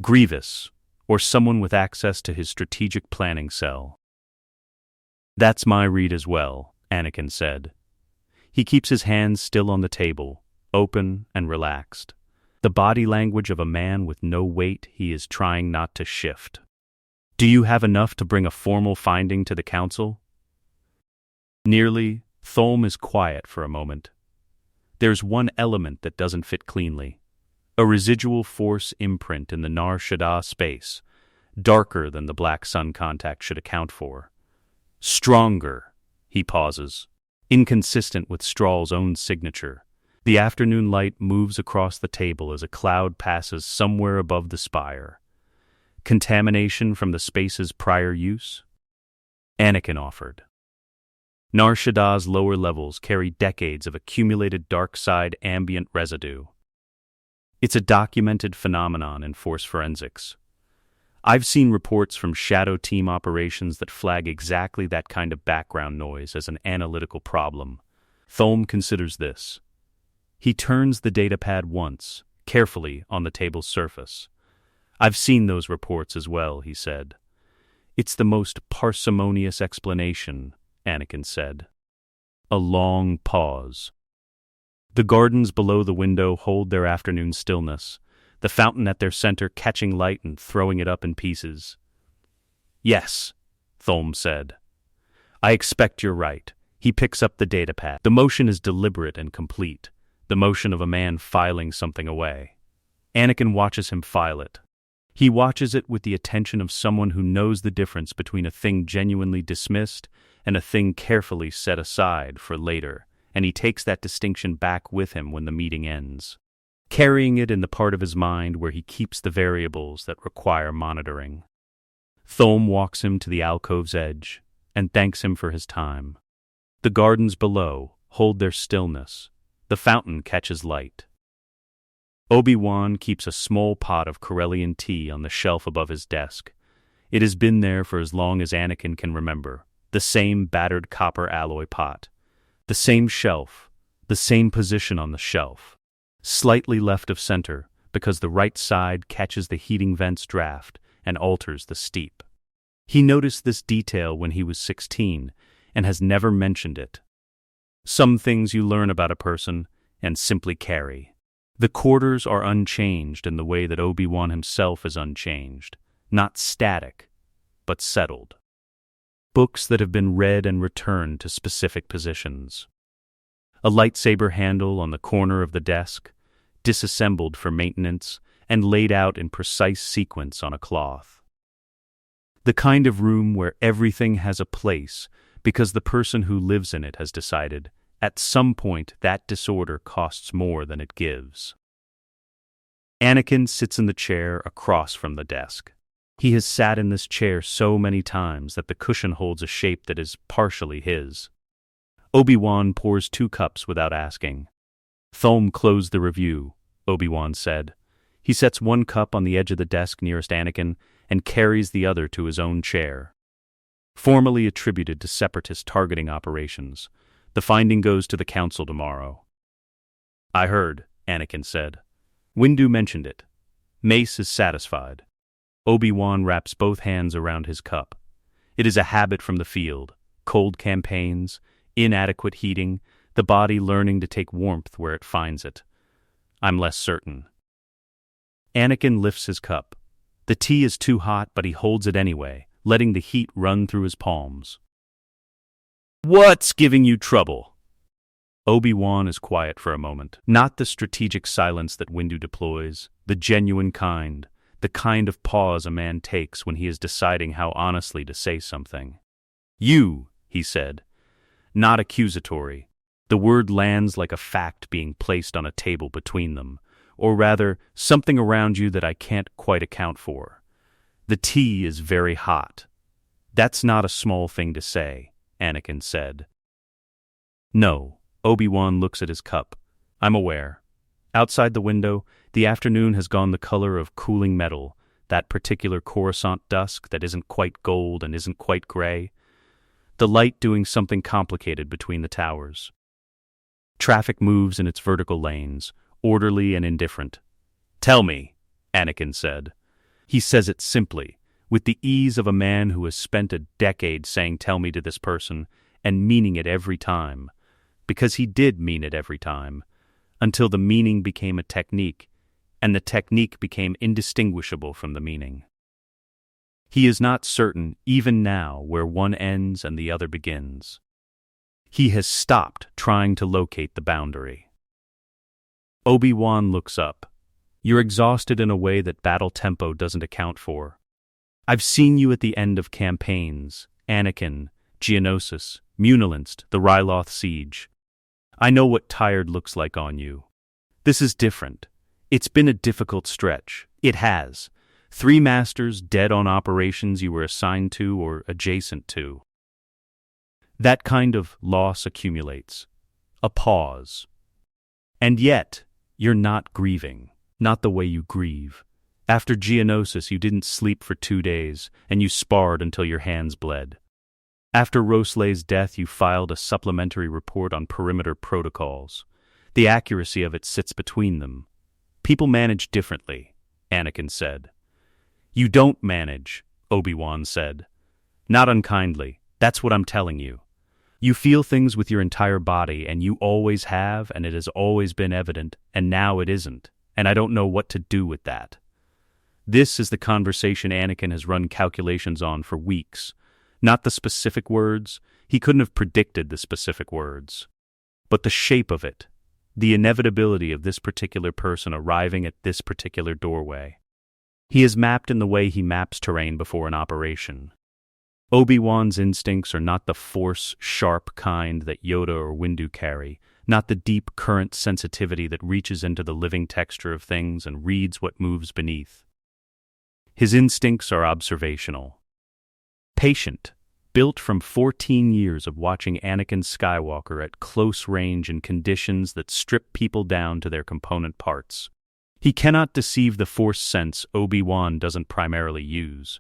Grievous, or someone with access to his strategic planning cell. That's my read as well, Anakin said. He keeps his hands still on the table, open and relaxed. The body language of a man with no weight he is trying not to shift. Do you have enough to bring a formal finding to the council? Nearly, Tholm is quiet for a moment. There's one element that doesn't fit cleanly. A residual Force imprint in the Nar Shaddaa space, darker than the Black Sun contact should account for. Stronger, he pauses, inconsistent with Strahl's own signature. The afternoon light moves across the table as a cloud passes somewhere above the spire. Contamination from the space's prior use? Anakin offered. Nar Shaddaa's lower levels carry decades of accumulated dark side ambient residue. It's a documented phenomenon in Force forensics. I've seen reports from Shadow Team operations that flag exactly that kind of background noise as an analytical problem. Thome considers this. He turns the datapad once, carefully, on the table's surface. I've seen those reports as well, he said. It's the most parsimonious explanation, Anakin said. A long pause. The gardens below the window hold their afternoon stillness, the fountain at their center catching light and throwing it up in pieces. Yes, Thome said. I expect you're right. He picks up the datapad. The motion is deliberate and complete, the motion of a man filing something away. Anakin watches him file it. He watches it with the attention of someone who knows the difference between a thing genuinely dismissed and a thing carefully set aside for later, and he takes that distinction back with him when the meeting ends, carrying it in the part of his mind where he keeps the variables that require monitoring. Thome walks him to the alcove's edge and thanks him for his time. The gardens below hold their stillness. The fountain catches light. Obi-Wan keeps a small pot of Corellian tea on the shelf above his desk. It has been there for as long as Anakin can remember, the same battered copper alloy pot. The same shelf, the same position on the shelf. Slightly left of center, because the right side catches the heating vent's draft and alters the steep. He noticed this detail when he was 16 and has never mentioned it. Some things you learn about a person and simply carry. The quarters are unchanged in the way that Obi-Wan himself is unchanged, not static, but settled. Books that have been read and returned to specific positions. A lightsaber handle on the corner of the desk, disassembled for maintenance and laid out in precise sequence on a cloth. The kind of room where everything has a place because the person who lives in it has decided, at some point, that disorder costs more than it gives. Anakin sits in the chair across from the desk. He has sat in this chair so many times that the cushion holds a shape that is partially his. Obi-Wan pours 2 cups without asking. Thome closed the review, Obi-Wan said. He sets 1 cup on the edge of the desk nearest Anakin and carries the other to his own chair. Formally attributed to separatist targeting operations, the finding goes to the council tomorrow. I heard, Anakin said. Windu mentioned it. Mace is satisfied. Obi-Wan wraps both hands around his cup. It is a habit from the field, cold campaigns, inadequate heating, the body learning to take warmth where it finds it. I'm less certain. Anakin lifts his cup. The tea is too hot, but he holds it anyway, letting the heat run through his palms. What's giving you trouble? Obi-Wan is quiet for a moment. Not the strategic silence that Windu deploys, the genuine kind, the kind of pause a man takes when he is deciding how honestly to say something. You, he said. Not accusatory. The word lands like a fact being placed on a table between them, or rather, something around you that I can't quite account for. The tea is very hot. That's not a small thing to say, Anakin said. No, Obi-Wan looks at his cup. I'm aware. Outside the window, the afternoon has gone the color of cooling metal, that particular Coruscant dusk that isn't quite gold and isn't quite gray. The light doing something complicated between the towers. Traffic moves in its vertical lanes, orderly and indifferent. Tell me, Anakin said. He says it simply, with the ease of a man who has spent a decade saying tell me to this person, and meaning it every time. Because he did mean it every time, until the meaning became a technique, and the technique became indistinguishable from the meaning. He is not certain, even now, where one ends and the other begins. He has stopped trying to locate the boundary. Obi-Wan looks up. You're exhausted in a way that battle tempo doesn't account for. I've seen you at the end of campaigns, Anakin, Geonosis, Munilinst, the Ryloth siege. I know what tired looks like on you. This is different. It's been a difficult stretch. It has. 3 masters dead on operations you were assigned to or adjacent to. That kind of loss accumulates. A pause. And yet, you're not grieving. Not the way you grieve. After Geonosis, you didn't sleep for 2 days, and you sparred until your hands bled. After Rosleigh's death, you filed a supplementary report on perimeter protocols. The accuracy of it sits between them. People manage differently, Anakin said. You don't manage, Obi-Wan said. Not unkindly, that's what I'm telling you. You feel things with your entire body, and you always have, and it has always been evident, and now it isn't, and I don't know what to do with that. This is the conversation Anakin has run calculations on for weeks. Not the specific words, he couldn't have predicted the specific words. But the shape of it, the inevitability of this particular person arriving at this particular doorway. He is mapped in the way he maps terrain before an operation. Obi-Wan's instincts are not the force-sharp kind that Yoda or Windu carry, not the deep current sensitivity that reaches into the living texture of things and reads what moves beneath. His instincts are observational. Patient, built from 14 years of watching Anakin Skywalker at close range in conditions that strip people down to their component parts. He cannot deceive the Force sense Obi-Wan doesn't primarily use.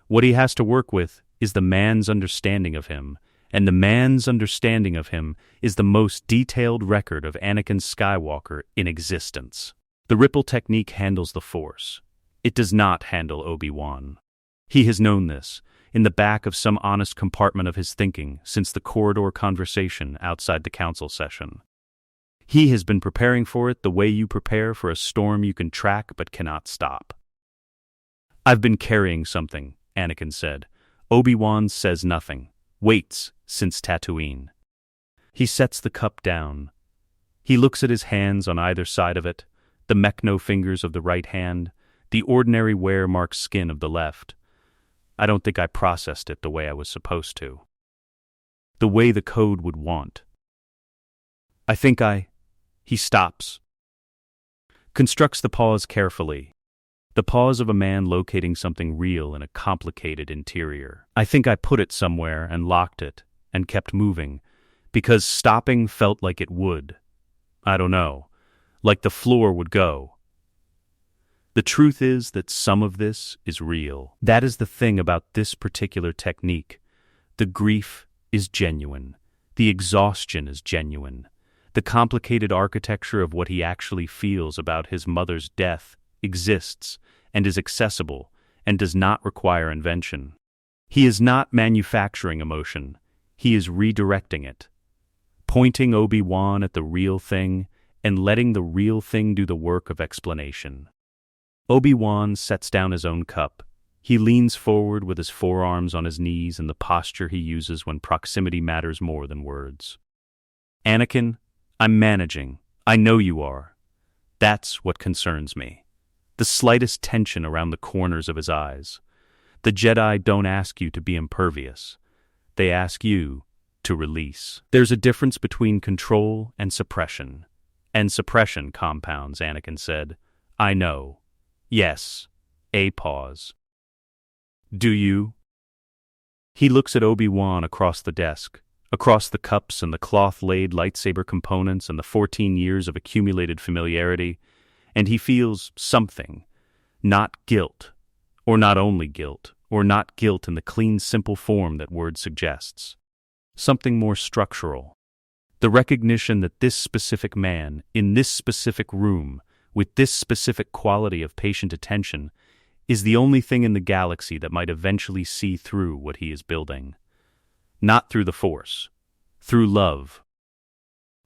What he has to work with is the man's understanding of him, and the man's understanding of him is the most detailed record of Anakin Skywalker in existence. The ripple technique handles the Force. It does not handle Obi-Wan. He has known this, in the back of some honest compartment of his thinking, since the corridor conversation outside the council session. He has been preparing for it the way you prepare for a storm you can track but cannot stop. I've been carrying something, Anakin said. Obi-Wan says nothing, waits since Tatooine. He sets the cup down. He looks at his hands on either side of it, the mechno fingers of the right hand, the ordinary wear-marked skin of the left. I don't think I processed it the way I was supposed to. The way the code would want. He stops. Constructs the pause carefully. The pause of a man locating something real in a complicated interior. I think I put it somewhere and locked it and kept moving, because stopping felt like it would. I don't know, like the floor would go. The truth is that some of this is real. That is the thing about this particular technique. The grief is genuine. The exhaustion is genuine. The complicated architecture of what he actually feels about his mother's death exists and is accessible and does not require invention. He is not manufacturing emotion. He is redirecting it. Pointing Obi-Wan at the real thing and letting the real thing do the work of explanation. Obi-Wan sets down his own cup. He leans forward with his forearms on his knees in the posture he uses when proximity matters more than words. Anakin, I'm managing. I know you are. That's what concerns me. The slightest tension around the corners of his eyes. The Jedi don't ask you to be impervious. They ask you to release. There's a difference between control and suppression. And suppression compounds, Anakin said. I know. Yes. A pause. Do you? He looks at Obi-Wan across the desk, across the cups and the cloth-laid lightsaber components and the 14 years of accumulated familiarity, and he feels something. Not guilt, or not only guilt, or not guilt in the clean, simple form that word suggests. Something more structural. The recognition that this specific man, in this specific room, with this specific quality of patient attention, is the only thing in the galaxy that might eventually see through what he is building. Not through the Force, through love.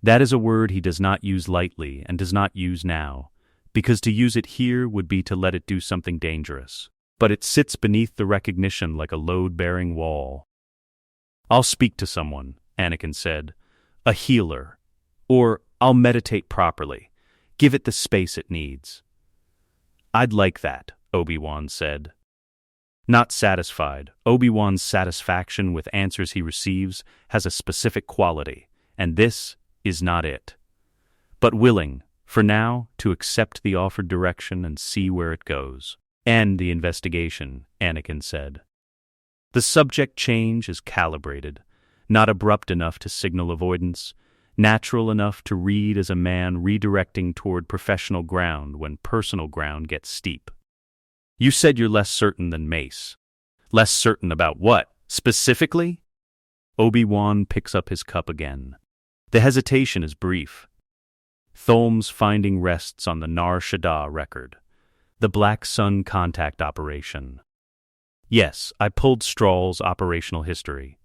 That is a word he does not use lightly and does not use now, because to use it here would be to let it do something dangerous. But it sits beneath the recognition like a load-bearing wall. I'll speak to someone, Anakin said. A healer. Or I'll meditate properly. Give it the space it needs. I'd like that, Obi-Wan said. Not satisfied, Obi-Wan's satisfaction with answers he receives has a specific quality, and this is not it. But willing, for now, to accept the offered direction and see where it goes. End the investigation, Anakin said. The subject change is calibrated, not abrupt enough to signal avoidance, natural enough to read as a man redirecting toward professional ground when personal ground gets steep. You said you're less certain than Mace. Less certain about what, specifically? Obi-Wan picks up his cup again. The hesitation is brief. Tholm's finding rests on the Nar Shaddaa record, the Black Sun contact operation. Yes, I pulled Strahl's operational history.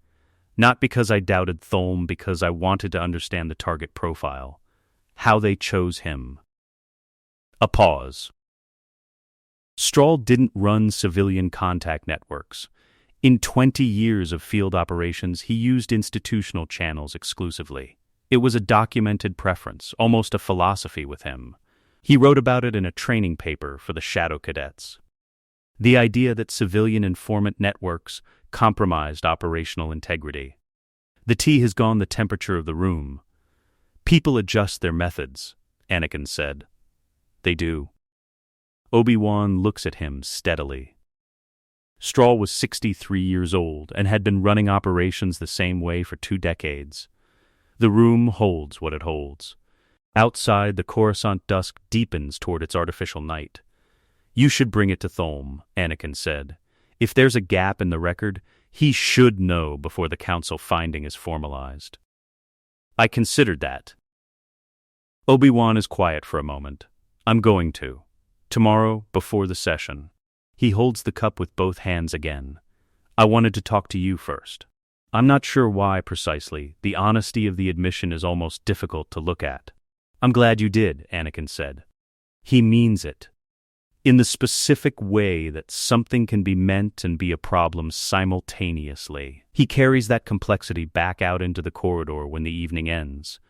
Not because I doubted Tholm, because I wanted to understand the target profile. How they chose him. A pause. Strahl didn't run civilian contact networks. In 20 years of field operations, he used institutional channels exclusively. It was a documented preference, almost a philosophy with him. He wrote about it in a training paper for the Shadow Cadets. The idea that civilian informant networks compromised operational integrity. The tea has gone the temperature of the room. People adjust their methods, Anakin said. They do. Obi-Wan looks at him steadily. Strahl was 63 years old and had been running operations the same way for 2 decades. The room holds what it holds. Outside, the Coruscant dusk deepens toward its artificial night. You should bring it to Tholm, Anakin said. If there's a gap in the record, he should know before the council finding is formalized. I considered that. Obi-Wan is quiet for a moment. I'm going to. Tomorrow, before the session. He holds the cup with both hands again. I wanted to talk to you first. I'm not sure why precisely. The honesty of the admission is almost difficult to look at. I'm glad you did, Anakin said. He means it. In the specific way that something can be meant and be a problem simultaneously. He carries that complexity back out into the corridor when the evening ends.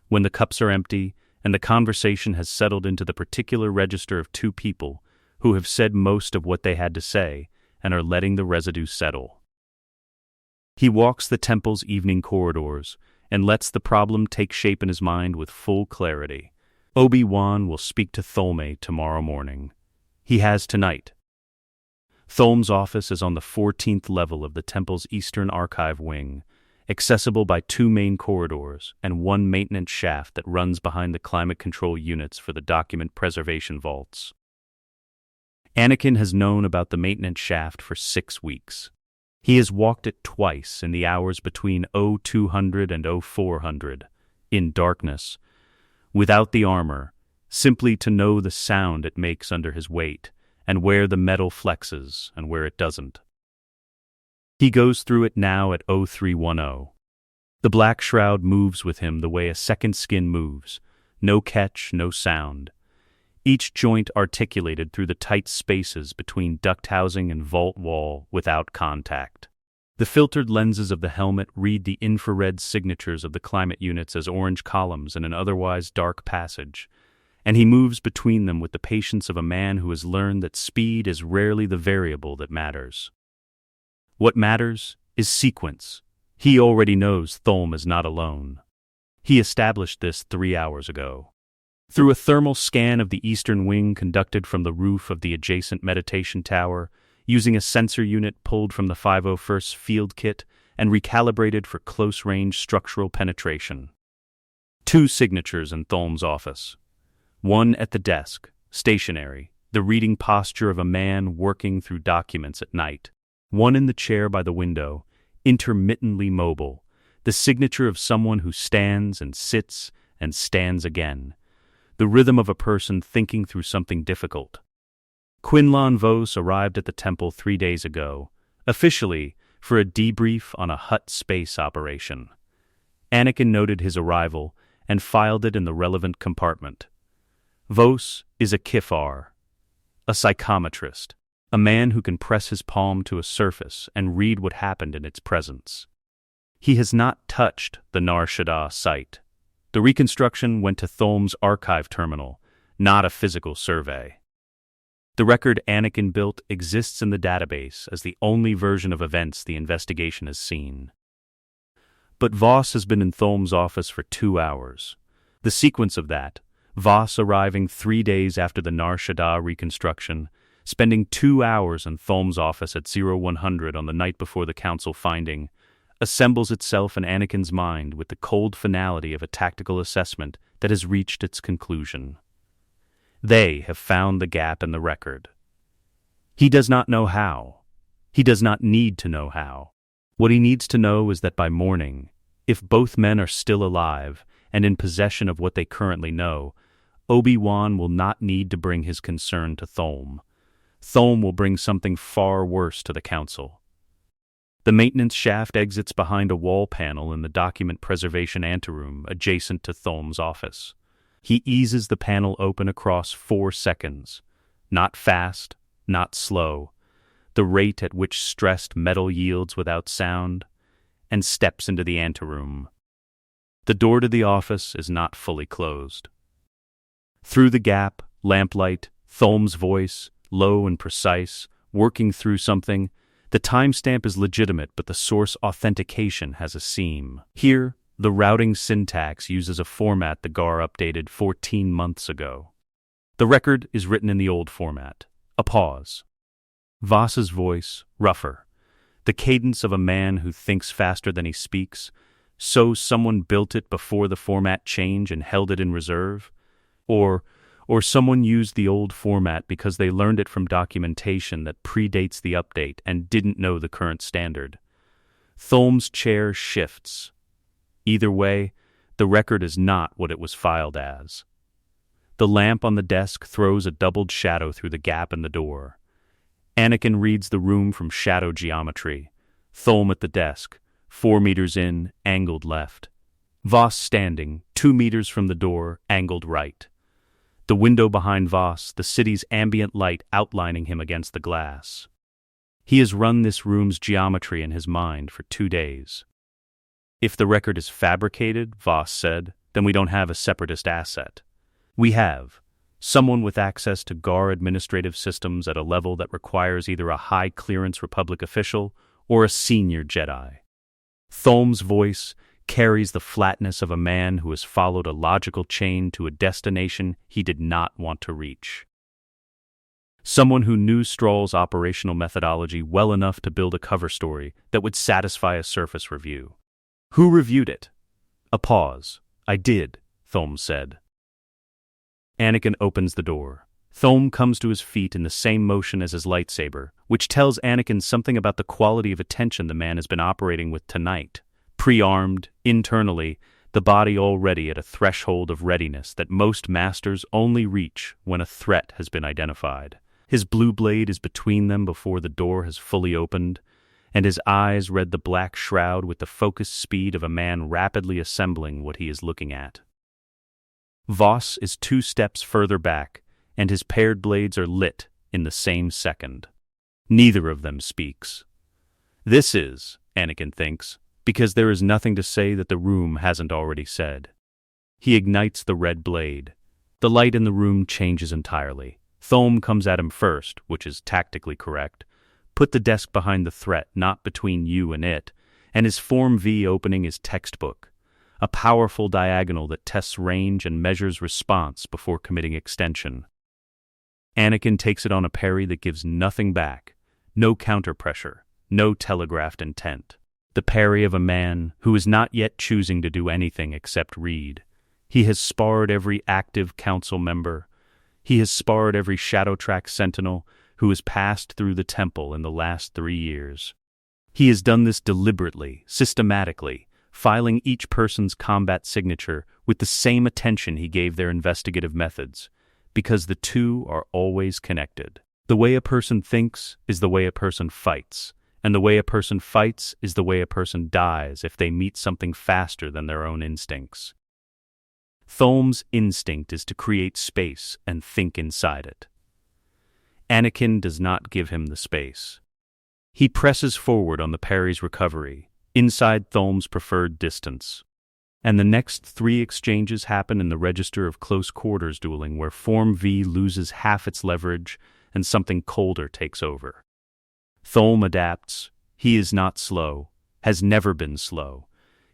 When the cups are empty and the conversation has settled into the particular register of 2 people who have said most of what they had to say and are letting the residue settle. He walks the temple's evening corridors and lets the problem take shape in his mind with full clarity. Obi-Wan will speak to Tholme tomorrow morning. He has tonight. Tholm's office is on the 14th level of the temple's Eastern Archive wing, accessible by 2 main corridors and 1 maintenance shaft that runs behind the climate control units for the document preservation vaults. Anakin has known about the maintenance shaft for 6 weeks. He has walked it twice in the hours between 0200 and 0400, in darkness, without the armor, simply to know the sound it makes under his weight, and where the metal flexes and where it doesn't. He goes through it now at 0310. The black shroud moves with him the way a second skin moves, no catch, no sound. Each joint articulated through the tight spaces between duct housing and vault wall without contact. The filtered lenses of the helmet read the infrared signatures of the climate units as orange columns in an otherwise dark passage, and he moves between them with the patience of a man who has learned that speed is rarely the variable that matters. What matters is sequence. He already knows Tholm is not alone. He established this 3 hours ago. Through a thermal scan of the eastern wing conducted from the roof of the adjacent meditation tower, using a sensor unit pulled from the 501st Field Kit and recalibrated for close-range structural penetration. 2 signatures in Tholm's office. One at the desk, stationary, the reading posture of a man working through documents at night. One in the chair by the window, intermittently mobile, the signature of someone who stands and sits and stands again. The rhythm of a person thinking through something difficult. Quinlan Vos arrived at the temple 3 days ago, officially for a debrief on a Hutt space operation. Anakin noted his arrival and filed it in the relevant compartment. Vos is a Kifar, a psychometrist, a man who can press his palm to a surface and read what happened in its presence. He has not touched the Nar Shaddaa site. The reconstruction went to Tholm's archive terminal, not a physical survey. The record Anakin built exists in the database as the only version of events the investigation has seen. But Vos has been in Tholm's office for 2 hours. The sequence of that, Vos arriving 3 days after the Nar Shaddaa reconstruction, spending 2 hours in Tholm's office at 0100 on the night before the council finding, assembles itself in Anakin's mind with the cold finality of a tactical assessment that has reached its conclusion. They have found the gap in the record. He does not know how. He does not need to know how. What he needs to know is that by morning, if both men are still alive and in possession of what they currently know, Obi-Wan will not need to bring his concern to Thulm. Thulm will bring something far worse to the Council. The maintenance shaft exits behind a wall panel in the document preservation anteroom adjacent to Thulm's office. He eases the panel open across 4 seconds. Not fast, not slow. The rate at which stressed metal yields without sound, and steps into the anteroom. The door to the office is not fully closed. Through the gap, lamplight, Thulm's voice, low and precise, working through something. The timestamp is legitimate, but the source authentication has a seam. Here, the routing syntax uses a format the GAR updated 14 months ago. The record is written in the old format. A pause. Voss's voice, rougher. The cadence of a man who thinks faster than he speaks. So someone built it before the format change and held it in reserve? Or someone used the old format because they learned it from documentation that predates the update and didn't know the current standard. Thulm's chair shifts. Either way, the record is not what it was filed as. The lamp on the desk throws a doubled shadow through the gap in the door. Anakin reads the room from shadow geometry. Thulm at the desk, 4 meters in, angled left. Voss standing, 2 meters from the door, angled right. The window behind Voss, the city's ambient light outlining him against the glass. He has run this room's geometry in his mind for 2 days. If the record is fabricated, Voss said, then we don't have a separatist asset. We have someone with access to GAR administrative systems at a level that requires either a high-clearance Republic official or a senior Jedi. Thulm's voice carries the flatness of a man who has followed a logical chain to a destination he did not want to reach. Someone who knew Stroll's operational methodology well enough to build a cover story that would satisfy a surface review. Who reviewed it? A pause. I did, Thulm said. Anakin opens the door. Thulm comes to his feet in the same motion as his lightsaber, which tells Anakin something about the quality of attention the man has been operating with tonight. Pre-armed, internally, the body already at a threshold of readiness that most masters only reach when a threat has been identified. His blue blade is between them before the door has fully opened, and his eyes read the black shroud with the focused speed of a man rapidly assembling what he is looking at. Voss is 2 steps further back, and his paired blades are lit in the same second. Neither of them speaks. This is, Anakin thinks, because there is nothing to say that the room hasn't already said. He ignites the red blade. The light in the room changes entirely. Thulm comes at him first, which is tactically correct. Put the desk behind the threat, not between you and it, and his Form V opening is textbook. A powerful diagonal that tests range and measures response before committing extension. Anakin takes it on a parry that gives nothing back. No counterpressure, no telegraphed intent. The parry of a man who is not yet choosing to do anything except read. He has sparred every active council member. He has sparred every Shadow Track sentinel who has passed through the temple in the last 3 years. He has done this deliberately, systematically, filing each person's combat signature with the same attention he gave their investigative methods, because the two are always connected. The way a person thinks is the way a person fights, and the way a person fights is the way a person dies if they meet something faster than their own instincts. Thulm's instinct is to create space and think inside it. Anakin does not give him the space. He presses forward on the parry's recovery, inside Thulm's preferred distance. And the next 3 exchanges happen in the register of close quarters dueling where Form V loses half its leverage and something colder takes over. Thulm adapts. He is not slow, has never been slow.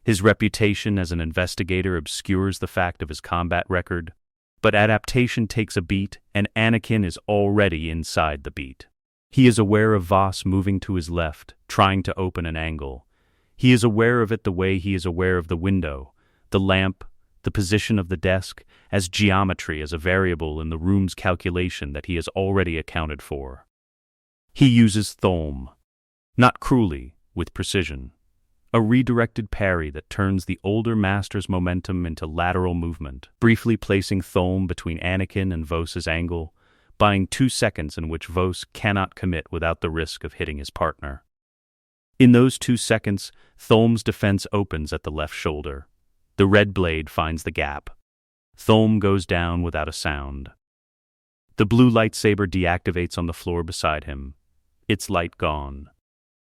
His reputation as an investigator obscures the fact of his combat record, but adaptation takes a beat and Anakin is already inside the beat. He is aware of Voss moving to his left, trying to open an angle. He is aware of it the way he is aware of the window, the lamp, the position of the desk, as geometry as a variable in the room's calculation that he has already accounted for. He uses Thulm. Not cruelly, with precision. A redirected parry that turns the older master's momentum into lateral movement, briefly placing Thulm between Anakin and Vos's angle, buying 2 seconds in which Vos cannot commit without the risk of hitting his partner. In those 2 seconds, Thulm's defense opens at the left shoulder. The red blade finds the gap. Thulm goes down without a sound. The blue lightsaber deactivates on the floor beside him, its light gone.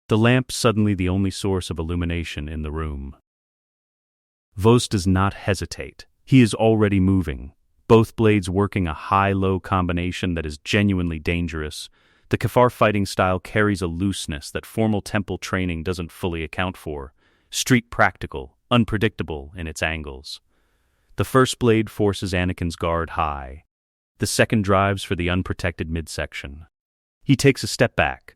The lamp suddenly the only source of illumination in the room. Vos does not hesitate. He is already moving, both blades working a high-low combination that is genuinely dangerous. The Kafar fighting style carries a looseness that formal temple training doesn't fully account for, street practical, unpredictable in its angles. The first blade forces Anakin's guard high. The second drives for the unprotected midsection. He takes a step back.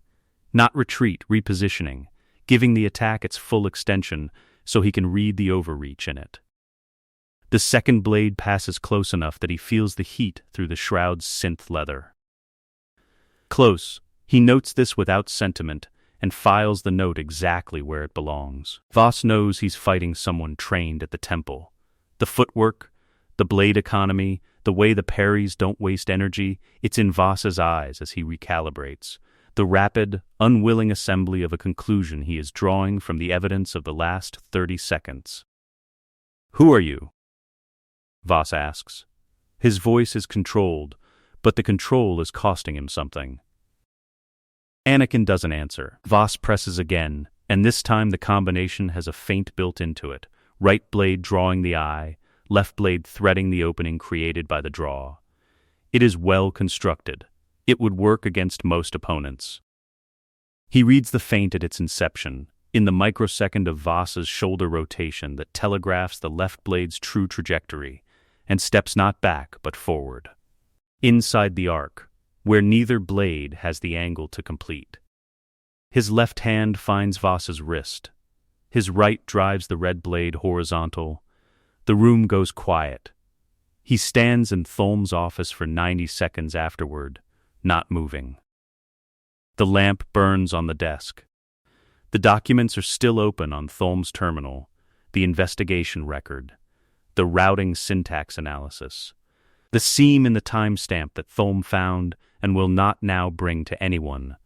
Not retreat, repositioning, giving the attack its full extension so he can read the overreach in it. The second blade passes close enough that he feels the heat through the shroud's synth leather. Close, he notes this without sentiment and files the note exactly where it belongs. Vos knows he's fighting someone trained at the temple. The footwork, the blade economy, the way the parries don't waste energy, it's in Vos's eyes as he recalibrates. The rapid, unwilling assembly of a conclusion he is drawing from the evidence of the last 30 seconds. "Who are you?" Vos asks. His voice is controlled, but the control is costing him something. Anakin doesn't answer. Vos presses again, and this time the combination has a feint built into it, right blade drawing the eye, left blade threading the opening created by the draw. It is well constructed. It would work against most opponents. He reads the feint at its inception, in the microsecond of Vos's shoulder rotation that telegraphs the left blade's true trajectory, and steps not back but forward. Inside the arc, where neither blade has the angle to complete. His left hand finds Vos's wrist. His right drives the red blade horizontal. The room goes quiet. He stands in Thulm's office for 90 seconds afterward, not moving. The lamp burns on the desk. The documents are still open on Thulm's terminal, the investigation record, the routing syntax analysis, the seam in the timestamp that Thulm found and will not now bring to anyone.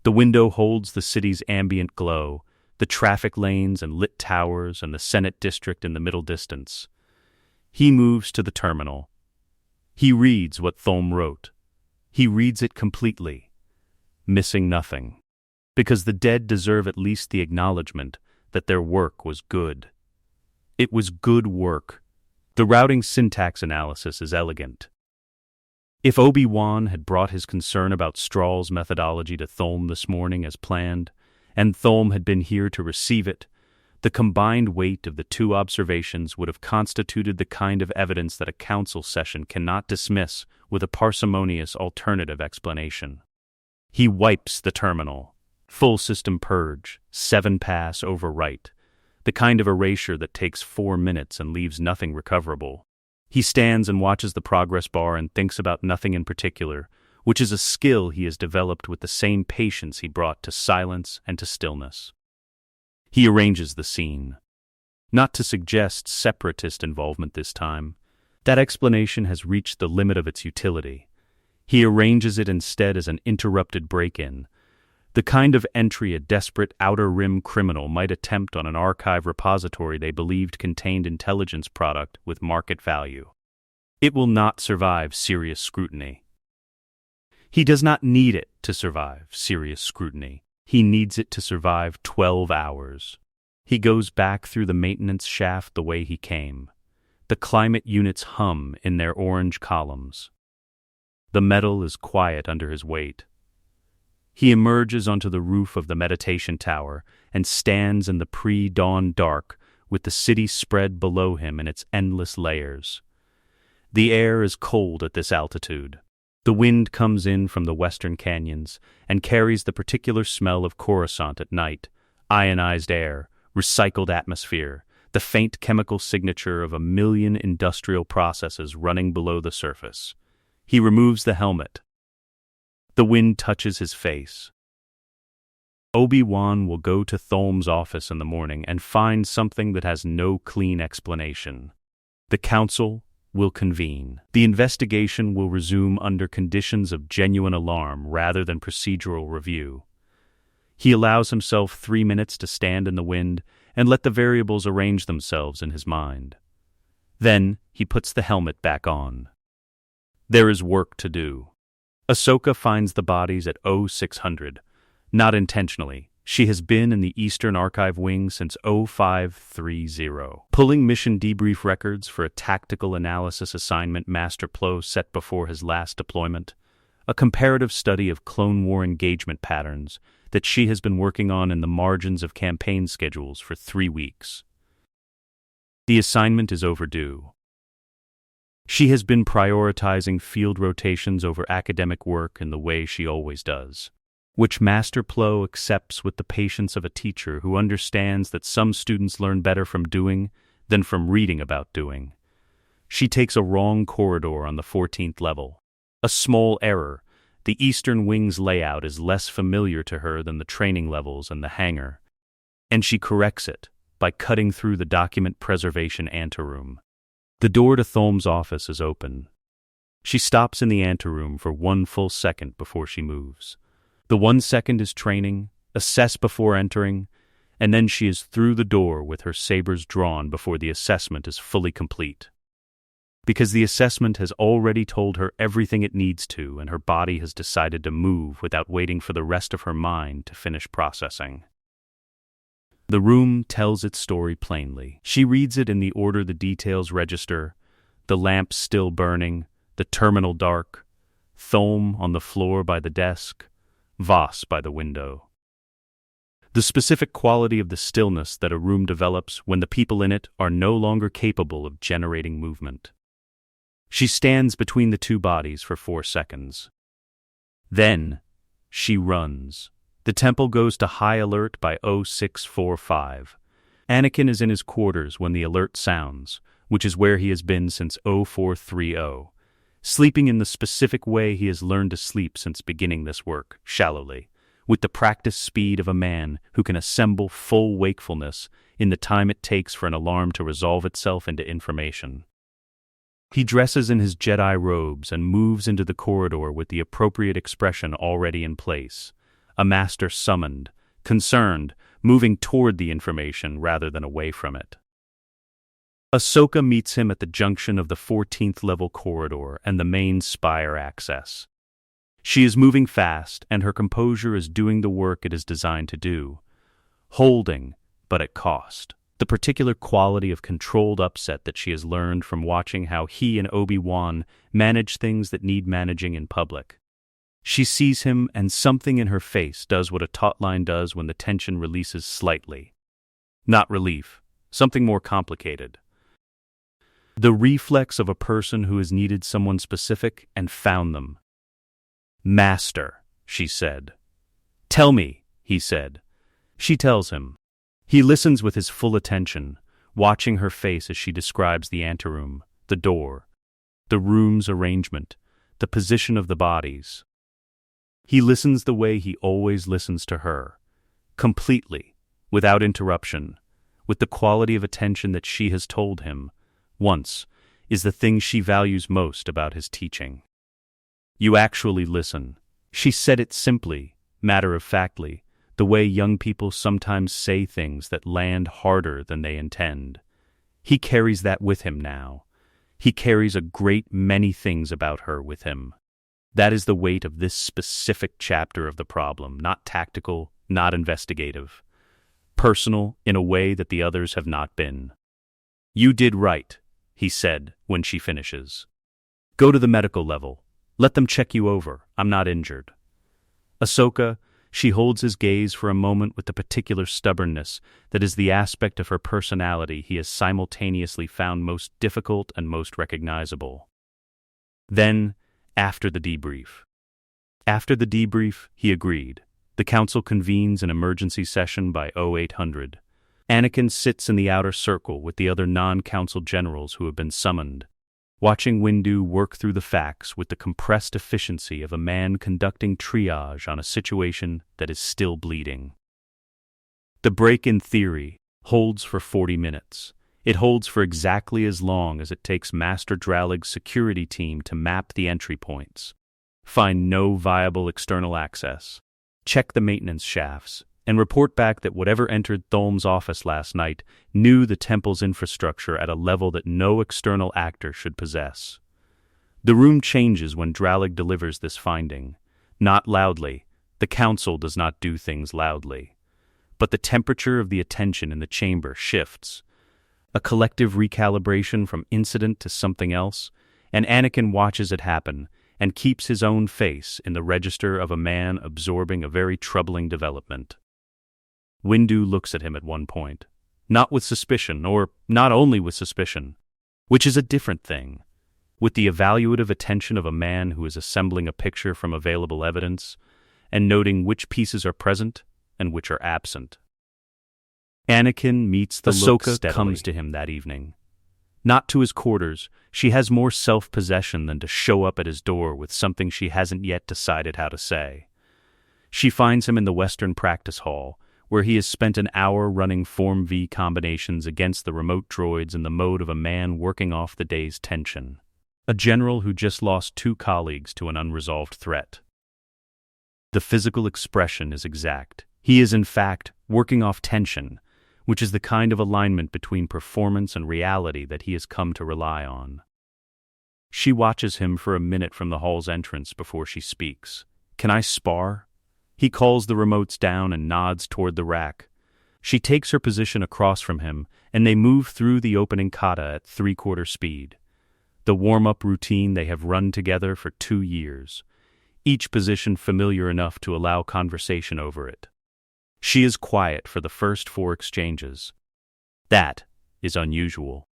The window holds the city's ambient glow, the traffic lanes and lit towers and the Senate district in the middle distance. He moves to the terminal. He reads what Thulm wrote. He reads it completely, missing nothing, because the dead deserve at least the acknowledgement that their work was good. It was good work. The routing syntax analysis is elegant. If Obi-Wan had brought his concern about Strahl's methodology to Thulm this morning as planned, and Thulm had been here to receive it, the combined weight of the two observations would have constituted the kind of evidence that a council session cannot dismiss with a parsimonious alternative explanation. He wipes the terminal. Full system purge, 7-pass overwrite, the kind of erasure that takes 4 minutes and leaves nothing recoverable. He stands and watches the progress bar and thinks about nothing in particular, which is a skill he has developed with the same patience he brought to silence and to stillness. He arranges the scene. Not to suggest separatist involvement this time. That explanation has reached the limit of its utility. He arranges it instead as an interrupted break-in, the kind of entry a desperate outer rim criminal might attempt on an archive repository they believed contained intelligence product with market value. It will not survive serious scrutiny. He does not need it to survive serious scrutiny. He needs it to survive 12 hours. He goes back through the maintenance shaft the way he came. The climate units hum in their orange columns. The metal is quiet under his weight. He emerges onto the roof of the meditation tower and stands in the pre-dawn dark with the city spread below him in its endless layers. The air is cold at this altitude. The wind comes in from the western canyons and carries the particular smell of Coruscant at night, ionized air, recycled atmosphere, the faint chemical signature of 1,000,000 industrial processes running below the surface. He removes the helmet. The wind touches his face. Obi-Wan will go to Tholm's office in the morning and find something that has no clean explanation. The council will convene. The investigation will resume under conditions of genuine alarm rather than procedural review. He allows himself 3 minutes to stand in the wind and let the variables arrange themselves in his mind. Then he puts the helmet back on. There is work to do. Ahsoka finds the bodies at 0600. Not intentionally. She has been in the Eastern Archive Wing since 0530, pulling mission debrief records for a tactical analysis assignment Master Plo set before his last deployment, a comparative study of Clone War engagement patterns that she has been working on in the margins of campaign schedules for 3 weeks. The assignment is overdue. She has been prioritizing field rotations over academic work in the way she always does, which Master Plo accepts with the patience of a teacher who understands that some students learn better from doing than from reading about doing. She takes a wrong corridor on the 14th level. A small error. The Eastern Wing's layout is less familiar to her than the training levels and the hangar, and she corrects it by cutting through the document preservation anteroom. The door to Tholm's office is open. She stops in the anteroom for 1 full second before she moves. The 1 second is training, assess before entering, and then she is through the door with her sabers drawn before the assessment is fully complete. Because the assessment has already told her everything it needs to, and her body has decided to move without waiting for the rest of her mind to finish processing. The room tells its story plainly. She reads it in the order the details register: the lamp still burning, the terminal dark, Tholm on the floor by the desk, Voss by the window. The specific quality of the stillness that a room develops when the people in it are no longer capable of generating movement. She stands between the two bodies for 4 seconds. Then, she runs. The temple goes to high alert by 0645. Anakin is in his quarters when the alert sounds, which is where he has been since 0430. Sleeping in the specific way he has learned to sleep since beginning this work, shallowly, with the practiced speed of a man who can assemble full wakefulness in the time it takes for an alarm to resolve itself into information. He dresses in his Jedi robes and moves into the corridor with the appropriate expression already in place, a master summoned, concerned, moving toward the information rather than away from it. Ahsoka meets him at the junction of the 14th level corridor and the main spire access. She is moving fast, and her composure is doing the work it is designed to do, holding, but at cost. The particular quality of controlled upset that she has learned from watching how he and Obi-Wan manage things that need managing in public. She sees him, and something in her face does what a taut line does when the tension releases slightly. Not relief, something more complicated. The reflex of a person who has needed someone specific and found them. "Master," she said. "Tell me," he said. She tells him. He listens with his full attention, watching her face as she describes the anteroom, the door, the room's arrangement, the position of the bodies. He listens the way he always listens to her, completely, without interruption, with the quality of attention that she has told him, once, is the thing she values most about his teaching. "You actually listen." She said it simply, matter-of-factly, the way young people sometimes say things that land harder than they intend. He carries that with him now. He carries a great many things about her with him. That is the weight of this specific chapter of the problem, not tactical, not investigative. Personal in a way that the others have not been. "You did right," he said when she finishes. "Go to the medical level. Let them check you over. I'm not injured." Ahsoka, she holds his gaze for a moment with the particular stubbornness that is the aspect of her personality he has simultaneously found most difficult and most recognizable. Then, after the debrief. After the debrief, he agreed. The council convenes an emergency session by 0800. Anakin sits in the outer circle with the other non-council generals who have been summoned, watching Windu work through the facts with the compressed efficiency of a man conducting triage on a situation that is still bleeding. The break, in theory, holds for 40 minutes. It holds for exactly as long as it takes Master Dralig's security team to map the entry points, find no viable external access, check the maintenance shafts, and report back that whatever entered Tholm's office last night knew the temple's infrastructure at a level that no external actor should possess. The room changes when Dralig delivers this finding. Not loudly. The council does not do things loudly. But the temperature of the attention in the chamber shifts. A collective recalibration from incident to something else, and Anakin watches it happen and keeps his own face in the register of a man absorbing a very troubling development. Windu looks at him at one point, not with suspicion, or not only with suspicion, which is a different thing, with the evaluative attention of a man who is assembling a picture from available evidence and noting which pieces are present and which are absent. Anakin meets the look steadily. Ahsoka comes to him that evening. Not to his quarters. She has more self-possession than to show up at his door with something she hasn't yet decided how to say. She finds him in the Western practice hall, where he has spent an hour running Form V combinations against the remote droids in the mode of a man working off the day's tension. A general who just lost 2 colleagues to an unresolved threat. The physical expression is exact. He is, in fact, working off tension, which is the kind of alignment between performance and reality that he has come to rely on. She watches him for a minute from the hall's entrance before she speaks. "Can I spar?" He calls the remotes down and nods toward the rack. She takes her position across from him, and they move through the opening kata at 3/4 speed. The warm-up routine they have run together for 2 years, each position familiar enough to allow conversation over it. She is quiet for the first 4 exchanges. That is unusual.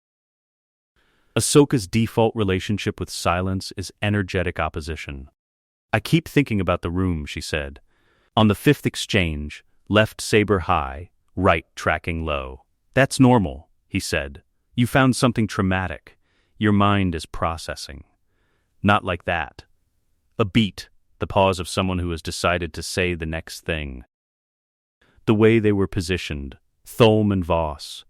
Ahsoka's default relationship with silence is energetic opposition. "I keep thinking about the room," she said. On the 5th exchange, left saber high, right tracking low. "That's normal," he said. "You found something traumatic. Your mind is processing." "Not like that." A beat, the pause of someone who has decided to say the next thing. The way they were positioned, Tholm and Voss,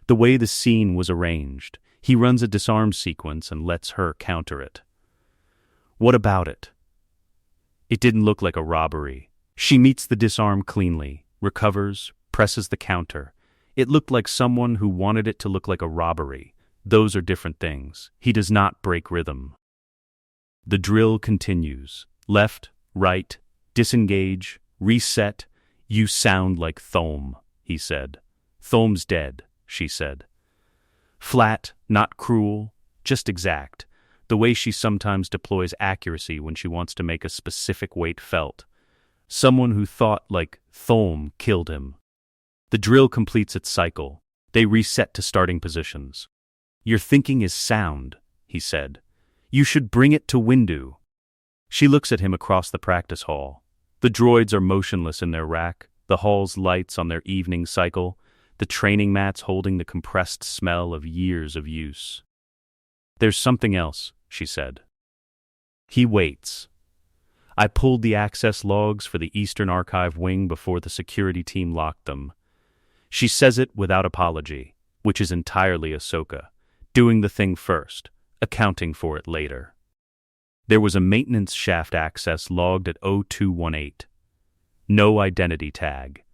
the way the scene was arranged. He runs a disarm sequence and lets her counter it. "What about it?" "It didn't look like a robbery." She meets the disarm cleanly, recovers, presses the counter. "It looked like someone who wanted it to look like a robbery. Those are different things." He does not break rhythm. The drill continues. Left, right, disengage, reset. "You sound like Tholm," he said. "Tholm's dead," she said. Flat, not cruel, just exact, the way she sometimes deploys accuracy when she wants to make a specific weight felt. Someone who thought like Tholm killed him. The drill completes its cycle. They reset to starting positions. "Your thinking is sound," he said. "You should bring it to Windu." She looks at him across the practice hall. The droids are motionless in their rack, the hall's lights on their evening cycle, the training mats holding the compressed smell of years of use. "There's something else," she said. He waits. "I pulled the access logs for the Eastern Archive wing before the security team locked them." She says it without apology, which is entirely Ahsoka, doing the thing first, accounting for it later. There was a maintenance shaft access logged at 0218. No identity tag.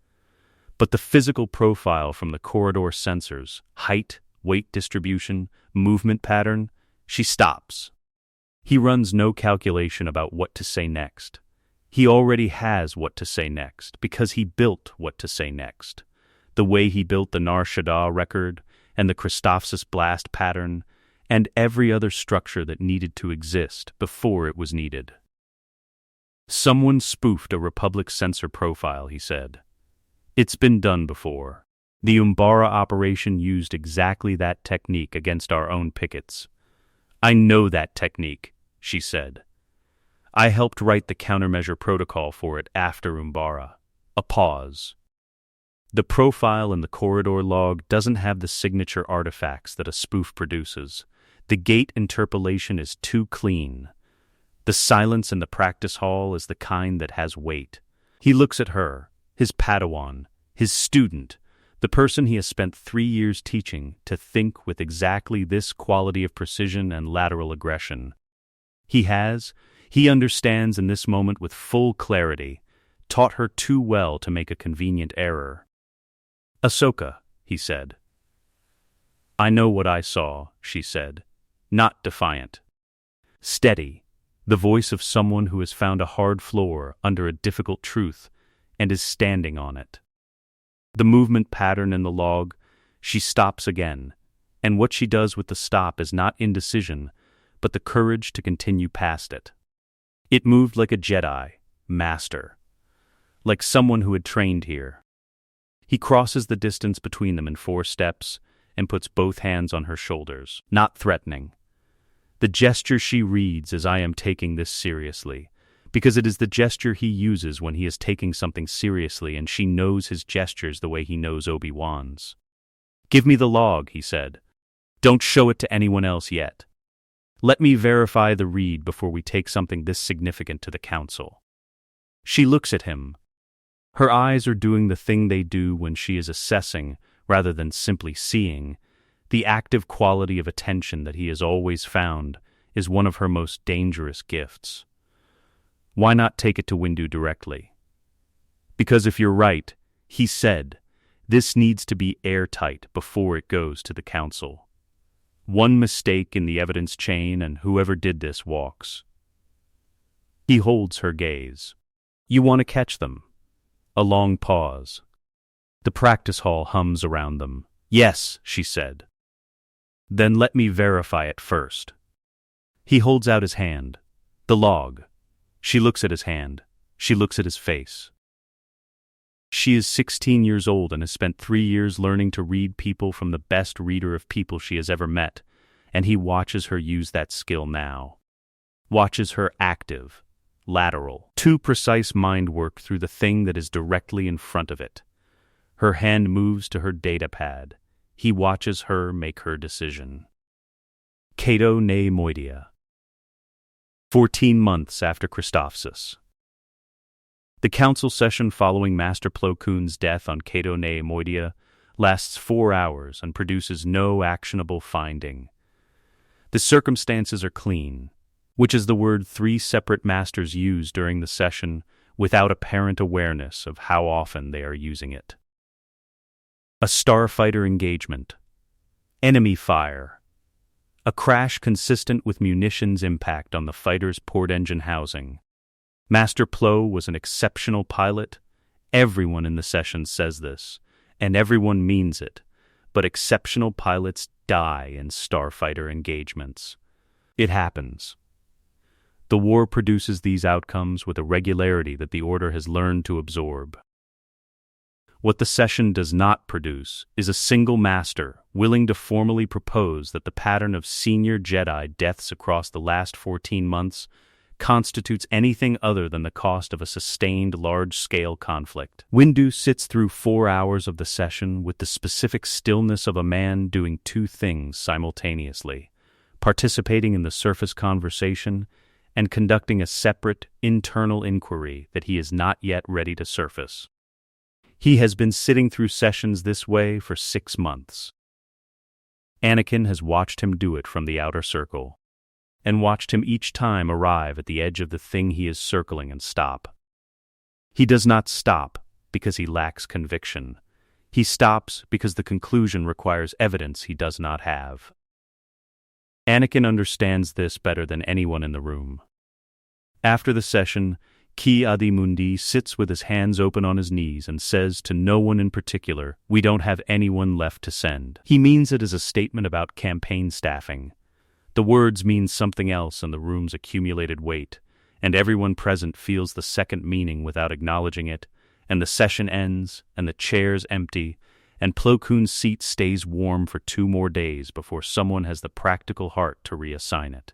But the physical profile from the corridor sensors, height, weight distribution, movement pattern, she stops. He runs no calculation about what to say next. He already has what to say next, because he built what to say next. The way he built the Nar Shaddaa record, and the Christophsis blast pattern, and every other structure that needed to exist before it was needed. "Someone spoofed a Republic sensor profile," he said. "It's been done before. The Umbara operation used exactly that technique against our own pickets." "I know that technique," she said. "I helped write the countermeasure protocol for it after Umbara." A pause. The profile in the corridor log doesn't have the signature artifacts that a spoof produces. The gate interpolation is too clean. The silence in the practice hall is the kind that has weight. He looks at her, his Padawan, his student, the person he has spent 3 years teaching to think with exactly this quality of precision and lateral aggression. He understands in this moment with full clarity, taught her too well to make a convenient error. "Ahsoka," he said. "I know what I saw," she said, not defiant. Steady, the voice of someone who has found a hard floor under a difficult truth and is standing on it. The movement pattern in the log, she stops again, and what she does with the stop is not indecision, but the courage to continue past it. It moved like a Jedi, master, like someone who had trained here. He crosses the distance between them in 4 steps and puts both hands on her shoulders, not threatening. The gesture she reads as "I am taking this seriously," because it is the gesture he uses when he is taking something seriously, and she knows his gestures the way he knows Obi-Wan's. "Give me the log," he said. "Don't show it to anyone else yet. Let me verify the read before we take something this significant to the council." She looks at him. Her eyes are doing the thing they do when she is assessing, rather than simply seeing. The active quality of attention that he has always found is one of her most dangerous gifts. Why not take it to Windu directly? "Because if you're right," he said, "this needs to be airtight before it goes to the council. One mistake in the evidence chain and whoever did this walks." He holds her gaze. "You want to catch them?" A long pause. The practice hall hums around them. "Yes," she said. "Then let me verify it first." He holds out his hand. The log. She looks at his hand. She looks at his face. She is 16 years old and has spent 3 years learning to read people from the best reader of people she has ever met, and he watches her use that skill now. Watches her active, lateral, too precise mind work through the thing that is directly in front of it. Her hand moves to her datapad. He watches her make her decision. Cato ne Moidia. 14 months after Christophsis. The council session following Master Plo Koon's death on Cato ne Moidia lasts 4 hours and produces no actionable finding. The circumstances are clean, which is the word 3 separate masters use during the session without apparent awareness of how often they are using it. A starfighter engagement. Enemy fire. A crash consistent with munitions impact on the fighter's port engine housing. Master Plo was an exceptional pilot. Everyone in the session says this, and everyone means it, but exceptional pilots die in starfighter engagements. It happens. The war produces these outcomes with a regularity that the Order has learned to absorb. What the session does not produce is a single master willing to formally propose that the pattern of senior Jedi deaths across the last 14 months constitutes anything other than the cost of a sustained large-scale conflict. Windu sits through 4 hours of the session with the specific stillness of a man doing 2 things simultaneously, participating in the surface conversation and conducting a separate, internal inquiry that he is not yet ready to surface. He has been sitting through sessions this way for 6 months. Anakin has watched him do it from the outer circle, and watched him each time arrive at the edge of the thing he is circling and stop. He does not stop because he lacks conviction. He stops because the conclusion requires evidence he does not have. Anakin understands this better than anyone in the room. After the session, Ki-Adi-Mundi sits with his hands open on his knees and says to no one in particular, "We don't have anyone left to send." He means it as a statement about campaign staffing. The words mean something else in the room's accumulated weight, and everyone present feels the second meaning without acknowledging it, and the session ends, and the chairs empty, and Plo Koon's seat stays warm for 2 more days before someone has the practical heart to reassign it.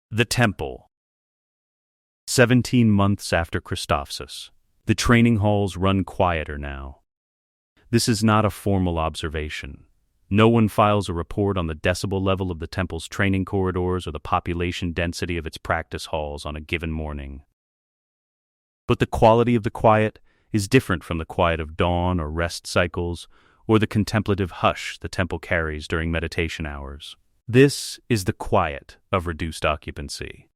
The Temple. 17 months after Christophsis. The training halls run quieter now. This is not a formal observation. No one files a report on the decibel level of the temple's training corridors or the population density of its practice halls on a given morning. But the quality of the quiet is different from the quiet of dawn or rest cycles, or the contemplative hush the temple carries during meditation hours. This is the quiet of reduced occupancy,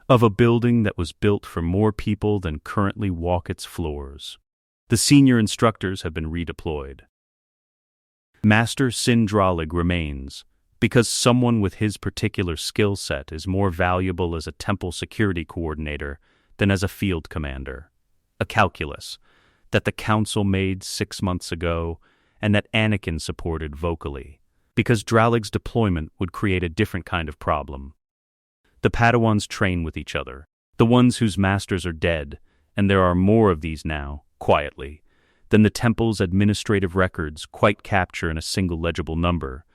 of a building that was built for more people than currently walk its floors. The senior instructors have been redeployed. Master Sindralig remains, because someone with his particular skill set is more valuable as a temple security coordinator than as a field commander. A calculus that the council made 6 months ago and that Anakin supported vocally, because Dralig's deployment would create a different kind of problem. The Padawans train with each other, the ones whose masters are dead, and there are more of these now, quietly, than the temple's administrative records quite capture in a single legible number.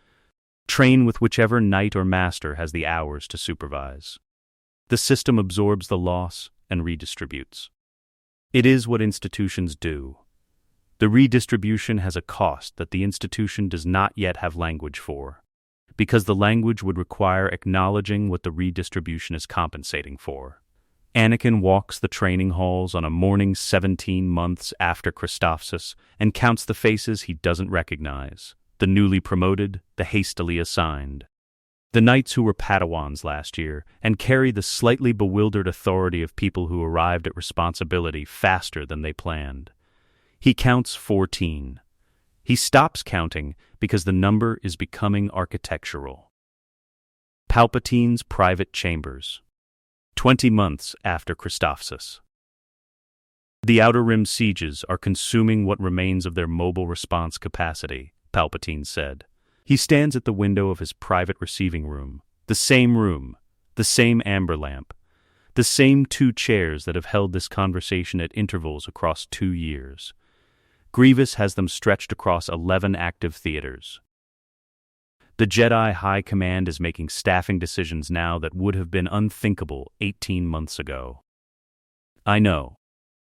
Train with whichever knight or master has the hours to supervise. The system absorbs the loss and redistributes. It is what institutions do. The redistribution has a cost that the institution does not yet have language for, because the language would require acknowledging what the redistribution is compensating for. Anakin walks the training halls on a morning 17 months after Christophsis and counts the faces he doesn't recognize, the newly promoted, the hastily assigned. The knights who were Padawans last year and carry the slightly bewildered authority of people who arrived at responsibility faster than they planned. He counts 14. He stops counting because the number is becoming architectural. Palpatine's private chambers. 20 months after Christophsis. The Outer Rim sieges are consuming what remains of their mobile response capacity, Palpatine said. He stands at the window of his private receiving room, the same amber lamp, the same 2 chairs that have held this conversation at intervals across 2 years. Grievous has them stretched across 11 active theaters. The Jedi High Command is making staffing decisions now that would have been unthinkable 18 months ago. I know,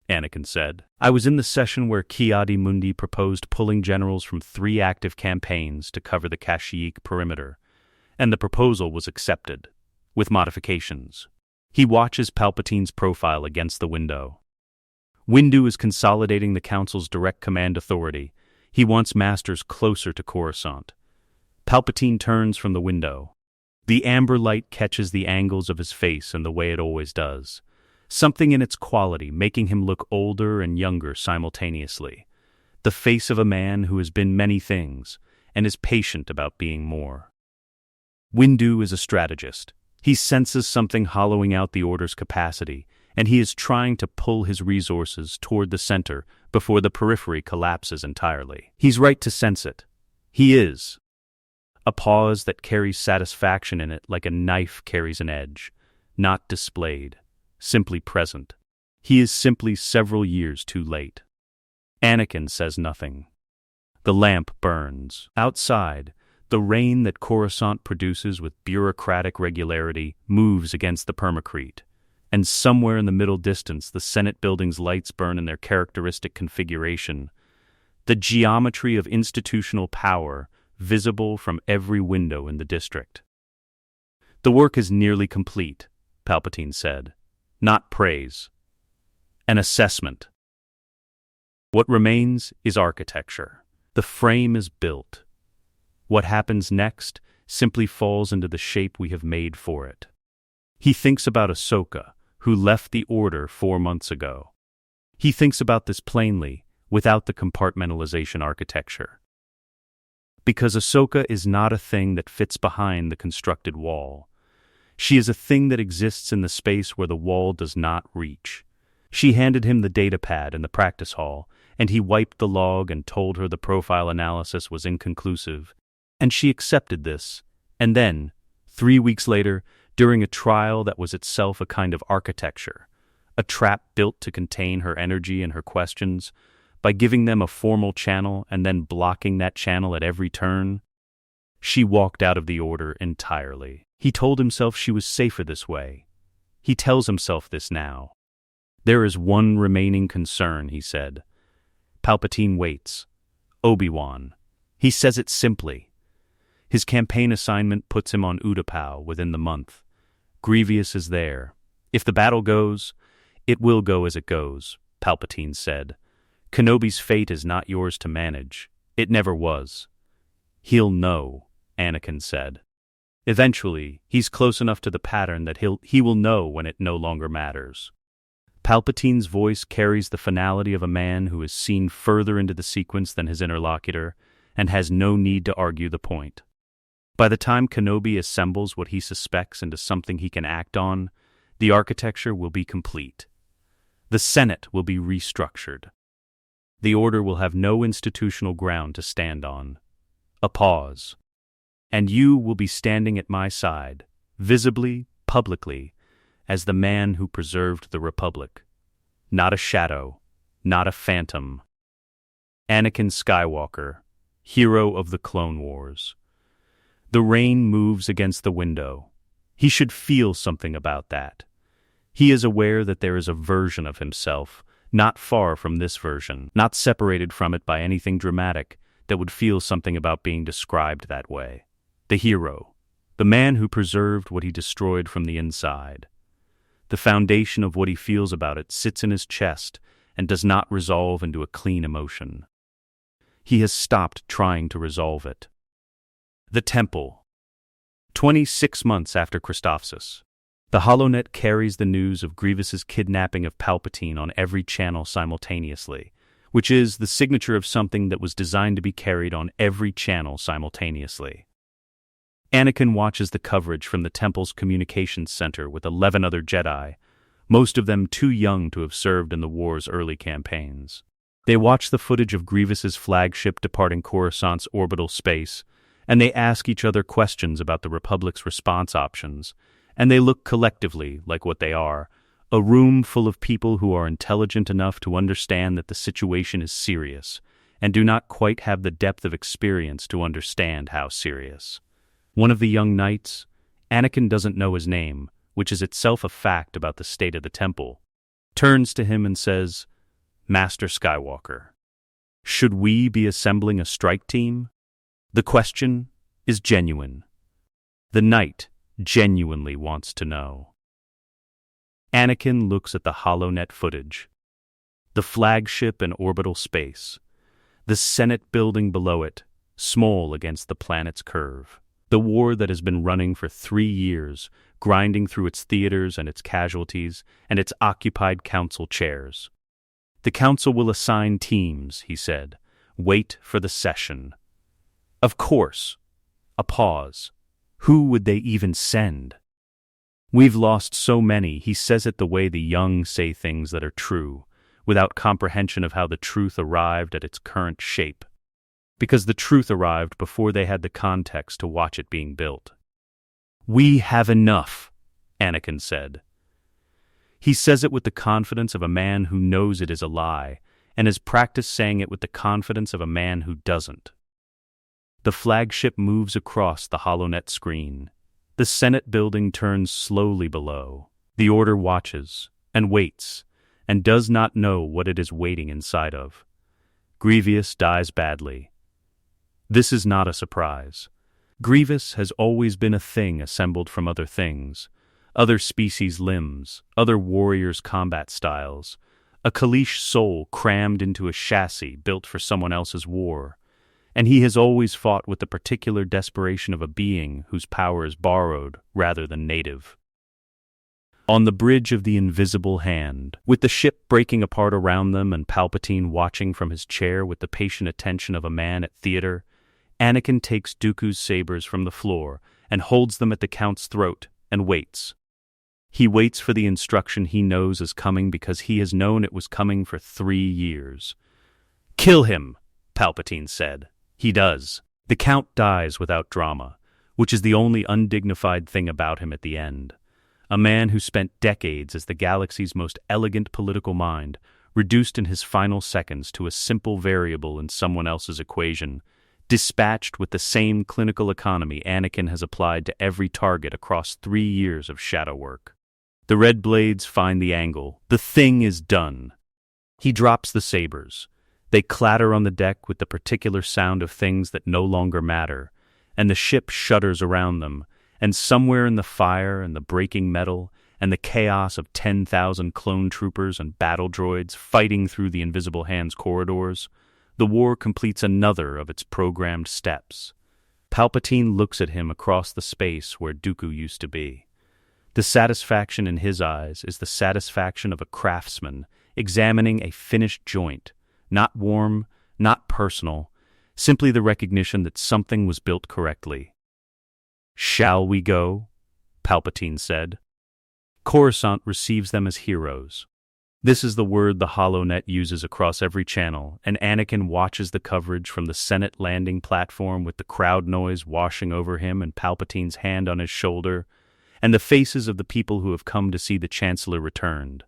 Anakin said. I was in the session where Ki-Adi-Mundi proposed pulling generals from 3 active campaigns to cover the Kashyyyk perimeter, and the proposal was accepted, with modifications. He watches Palpatine's profile against the window. Windu is consolidating the Council's direct command authority. He wants masters closer to Coruscant. Palpatine turns from the window. The amber light catches the angles of his face in the way it always does, something in its quality making him look older and younger simultaneously. The face of a man who has been many things and is patient about being more. Windu is a strategist. He senses something hollowing out the Order's capacity, and he is trying to pull his resources toward the center before the periphery collapses entirely. He's right to sense it. He is. A pause that carries satisfaction in it like a knife carries an edge, not displayed, simply present. He is simply several years too late. Anakin says nothing. The lamp burns. Outside, the rain that Coruscant produces with bureaucratic regularity moves against the permacrete, and somewhere in the middle distance the Senate building's lights burn in their characteristic configuration, the geometry of institutional power visible from every window in the district. The work is nearly complete, Palpatine said. Not praise. An assessment. What remains is architecture. The frame is built. What happens next simply falls into the shape we have made for it. He thinks about Ahsoka, who left the Order 4 months ago. He thinks about this plainly, without the compartmentalization architecture. Because Ahsoka is not a thing that fits behind the constructed wall. She is a thing that exists in the space where the wall does not reach. She handed him the data pad in the practice hall, and he wiped the log and told her the profile analysis was inconclusive. And she accepted this. And then, 3 weeks later, during a trial that was itself a kind of architecture, a trap built to contain her energy and her questions, by giving them a formal channel and then blocking that channel at every turn, she walked out of the Order entirely. He told himself she was safer this way. He tells himself this now. There is one remaining concern, he said. Palpatine waits. Obi-Wan. He says it simply. His campaign assignment puts him on Utapau within the month. Grievous is there. If the battle goes, it will go as it goes, Palpatine said. Kenobi's fate is not yours to manage. It never was. He'll know, Anakin said. Eventually, he's close enough to the pattern that he will know when it no longer matters. Palpatine's voice carries the finality of a man who has seen further into the sequence than his interlocutor and has no need to argue the point. By the time Kenobi assembles what he suspects into something he can act on, the architecture will be complete. The Senate will be restructured. The Order will have no institutional ground to stand on. A pause. And you will be standing at my side, visibly, publicly, as the man who preserved the Republic. Not a shadow, not a phantom. Anakin Skywalker, hero of the Clone Wars. The rain moves against the window. He should feel something about that. He is aware that there is a version of himself, not far from this version, not separated from it by anything dramatic, that would feel something about being described that way. The hero, the man who preserved what he destroyed from the inside. The foundation of what he feels about it sits in his chest and does not resolve into a clean emotion. He has stopped trying to resolve it. The Temple. 26 months after Christophsis. The HoloNet carries the news of Grievous's kidnapping of Palpatine on every channel simultaneously, which is the signature of something that was designed to be carried on every channel simultaneously. Anakin watches the coverage from the Temple's communications center with 11 other Jedi, most of them too young to have served in the war's early campaigns. They watch the footage of Grievous's flagship departing Coruscant's orbital space, and they ask each other questions about the Republic's response options, and they look collectively like what they are, a room full of people who are intelligent enough to understand that the situation is serious, and do not quite have the depth of experience to understand how serious. One of the young knights, Anakin doesn't know his name, which is itself a fact about the state of the Temple, turns to him and says, "Master Skywalker, should we be assembling a strike team?" The question is genuine. The knight genuinely wants to know. Anakin looks at the HoloNet footage. The flagship in orbital space. The Senate building below it, small against the planet's curve. The war that has been running for 3 years, grinding through its theaters and its casualties and its occupied council chairs. The council will assign teams, he said. Wait for the session. Of course. A pause. Who would they even send? We've lost so many, he says it the way the young say things that are true, without comprehension of how the truth arrived at its current shape. Because the truth arrived before they had the context to watch it being built. We have enough, Anakin said. He says it with the confidence of a man who knows it is a lie, and has practiced saying it with the confidence of a man who doesn't. The flagship moves across the HoloNet screen. The Senate building turns slowly below. The Order watches, and waits, and does not know what it is waiting inside of. Grievous dies badly. This is not a surprise. Grievous has always been a thing assembled from other things, other species' limbs, other warriors' combat styles, a Kaleesh soul crammed into a chassis built for someone else's war, and he has always fought with the particular desperation of a being whose power is borrowed rather than native. On the bridge of the invisible hand, with the ship breaking apart around them and Palpatine watching from his chair with the patient attention of a man at theater, Anakin takes Dooku's sabers from the floor and holds them at the Count's throat and waits. He waits for the instruction he knows is coming because he has known it was coming for 3 years. "Kill him," Palpatine said. He does. The Count dies without drama, which is the only undignified thing about him at the end. A man who spent decades as the galaxy's most elegant political mind, reduced in his final seconds to a simple variable in someone else's equation, dispatched with the same clinical economy Anakin has applied to every target across 3 years of shadow work. The red blades find the angle. The thing is done. He drops the sabers. They clatter on the deck with the particular sound of things that no longer matter, and the ship shudders around them, and somewhere in the fire and the breaking metal and the chaos of 10,000 clone troopers and battle droids fighting through the Invisible Hand's corridors, the war completes another of its programmed steps. Palpatine looks at him across the space where Dooku used to be. The satisfaction in his eyes is the satisfaction of a craftsman examining a finished joint, not warm, not personal, simply the recognition that something was built correctly. "Shall we go?" Palpatine said. Coruscant receives them as heroes. This is the word the HoloNet uses across every channel, and Anakin watches the coverage from the Senate landing platform with the crowd noise washing over him and Palpatine's hand on his shoulder, and the faces of the people who have come to see the Chancellor returned.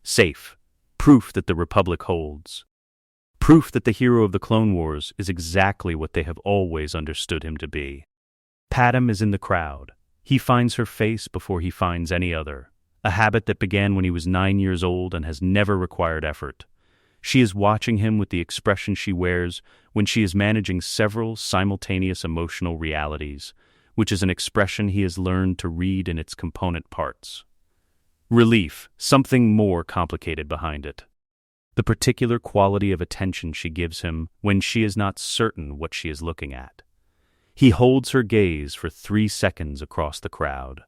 Safe. Proof that the Republic holds. Proof that the hero of the Clone Wars is exactly what they have always understood him to be. Padme is in the crowd. He finds her face before he finds any other, a habit that began when he was 9 years old and has never required effort. She is watching him with the expression she wears when she is managing several simultaneous emotional realities, which is an expression he has learned to read in its component parts. Relief, something more complicated behind it. The particular quality of attention she gives him when she is not certain what she is looking at. He holds her gaze for 3 seconds across the crowd.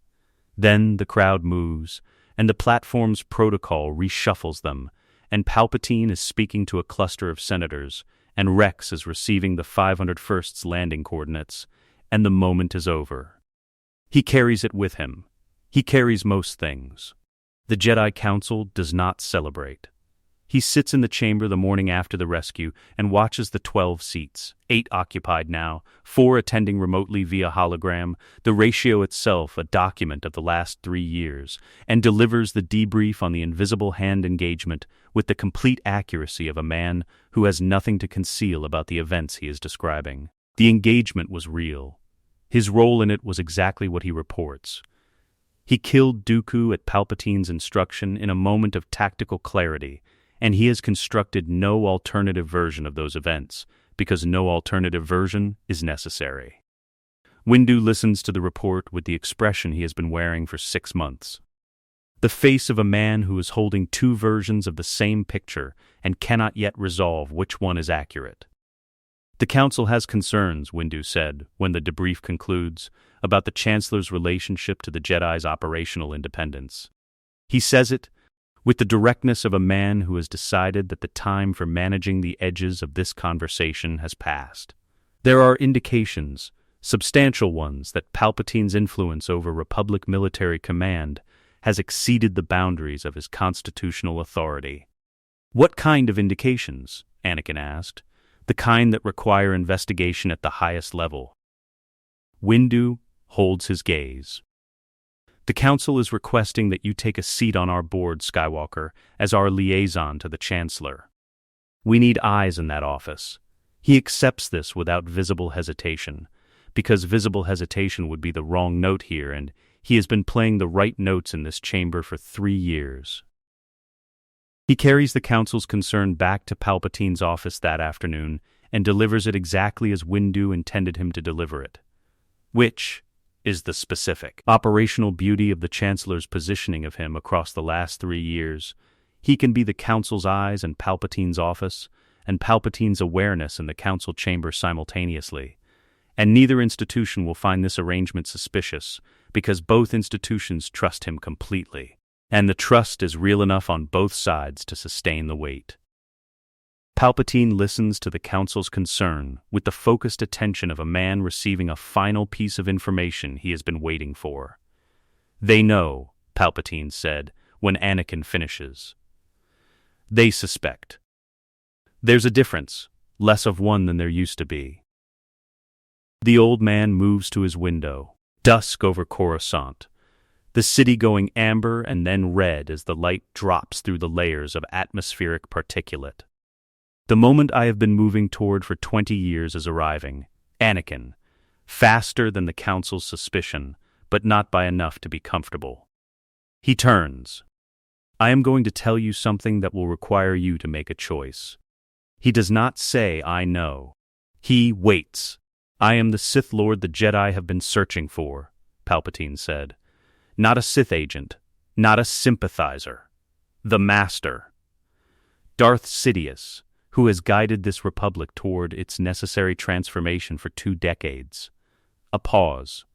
Then the crowd moves, and the platform's protocol reshuffles them, and Palpatine is speaking to a cluster of senators, and Rex is receiving the 501st's landing coordinates, and the moment is over. He carries it with him. He carries most things. The Jedi Council does not celebrate. He sits in the chamber the morning after the rescue and watches the 12 seats, 8 occupied now, 4 attending remotely via hologram, the ratio itself a document of the last 3 years, and delivers the debrief on the Invisible Hand engagement with the complete accuracy of a man who has nothing to conceal about the events he is describing. The engagement was real. His role in it was exactly what he reports. He killed Dooku at Palpatine's instruction in a moment of tactical clarity, and he has constructed no alternative version of those events, because no alternative version is necessary. Windu listens to the report with the expression he has been wearing for 6 months. The face of a man who is holding 2 versions of the same picture and cannot yet resolve which one is accurate. The Council has concerns, Windu said, when the debrief concludes, about the Chancellor's relationship to the Jedi's operational independence. He says it with the directness of a man who has decided that the time for managing the edges of this conversation has passed. There are indications, substantial ones, that Palpatine's influence over Republic military command has exceeded the boundaries of his constitutional authority. "What kind of indications?" Anakin asked. "The kind that require investigation at the highest level." Windu holds his gaze. "The Council is requesting that you take a seat on our board, Skywalker, as our liaison to the Chancellor. We need eyes in that office." He accepts this without visible hesitation, because visible hesitation would be the wrong note here, and he has been playing the right notes in this chamber for 3 years. He carries the Council's concern back to Palpatine's office that afternoon and delivers it exactly as Windu intended him to deliver it. Which is the specific operational beauty of the Chancellor's positioning of him across the last 3 years. He can be the Council's eyes in Palpatine's office, and Palpatine's awareness in the Council chamber simultaneously. And neither institution will find this arrangement suspicious, because both institutions trust him completely. And the trust is real enough on both sides to sustain the weight. Palpatine listens to the Council's concern with the focused attention of a man receiving a final piece of information he has been waiting for. "They know," Palpatine said, when Anakin finishes. "They suspect. There's a difference, less of one than there used to be." The old man moves to his window. Dusk over Coruscant. The city going amber and then red as the light drops through the layers of atmospheric particulate. The moment I have been moving toward for 20 years is arriving. Anakin. Faster than the Council's suspicion, but not by enough to be comfortable. He turns. "I am going to tell you something that will require you to make a choice." He does not say, "I know." He waits. "I am the Sith Lord the Jedi have been searching for," Palpatine said. "Not a Sith agent, not a sympathizer. The Master. Darth Sidious, who has guided this republic toward its necessary transformation for 2 decades. A pause.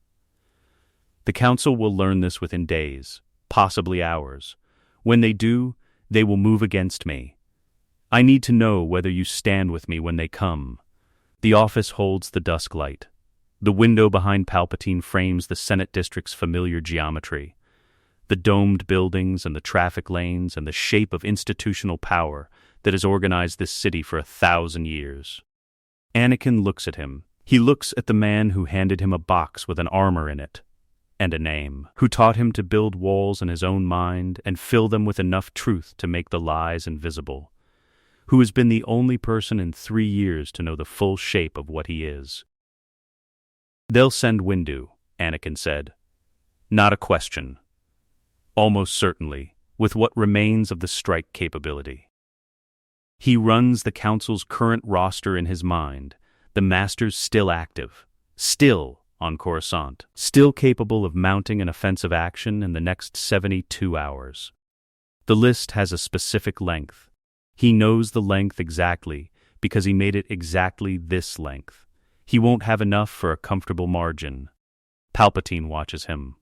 The Council will learn this within days, possibly hours. When they do, they will move against me. I need to know whether you stand with me when they come. The office holds the dusk light. The window behind Palpatine frames the Senate District's familiar geometry. The domed buildings and the traffic lanes and the shape of institutional power that has organized this city for 1,000 years. Anakin looks at him. He looks at the man who handed him a box with an armor in it, and a name, who taught him to build walls in his own mind and fill them with enough truth to make the lies invisible, who has been the only person in 3 years to know the full shape of what he is. They'll send Windu, Anakin said. Not a question. Almost certainly, with what remains of the strike capability. He runs the Council's current roster in his mind, the Master's still active, still on Coruscant, still capable of mounting an offensive action in the next 72 hours. The list has a specific length. He knows the length exactly because he made it exactly this length. He won't have enough for a comfortable margin. Palpatine watches him.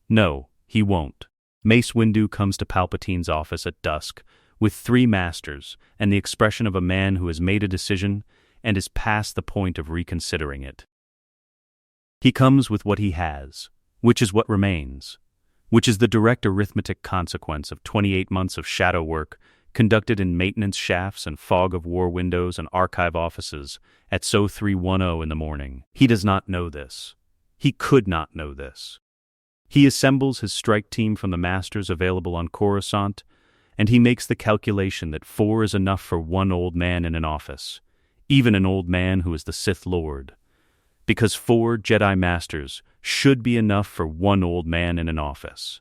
No, he won't. Mace Windu comes to Palpatine's office at dusk with 3 masters and the expression of a man who has made a decision and is past the point of reconsidering it. He comes with what he has, which is what remains, which is the direct arithmetic consequence of 28 months of shadow work conducted in maintenance shafts and fog of war windows and archive offices at SO 310 in the morning. He does not know this. He could not know this. He assembles his strike team from the masters available on Coruscant, and he makes the calculation that 4 is enough for 1 old man in an office, even an old man who is the Sith Lord, because 4 Jedi Masters should be enough for 1 old man in an office.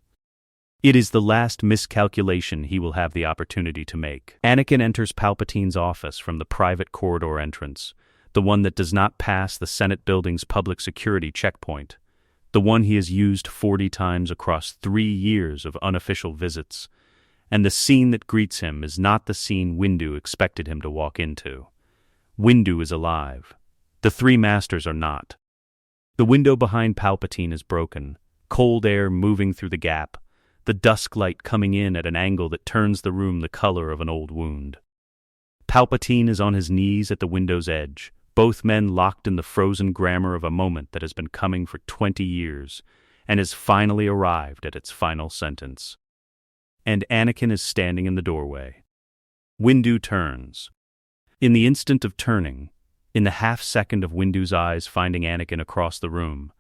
It is the last miscalculation he will have the opportunity to make. Anakin enters Palpatine's office from the private corridor entrance, the one that does not pass the Senate building's public security checkpoint, the one he has used 40 times across 3 years of unofficial visits, and the scene that greets him is not the scene Windu expected him to walk into. Windu is alive. The 3 masters are not. The window behind Palpatine is broken, cold air moving through the gap, the dusk light coming in at an angle that turns the room the color of an old wound. Palpatine is on his knees at the window's edge, both men locked in the frozen grammar of a moment that has been coming for 20 years and has finally arrived at its final sentence. And Anakin is standing in the doorway. Windu turns. In the instant of turning, in the half-second of Windu's eyes finding Anakin across the room,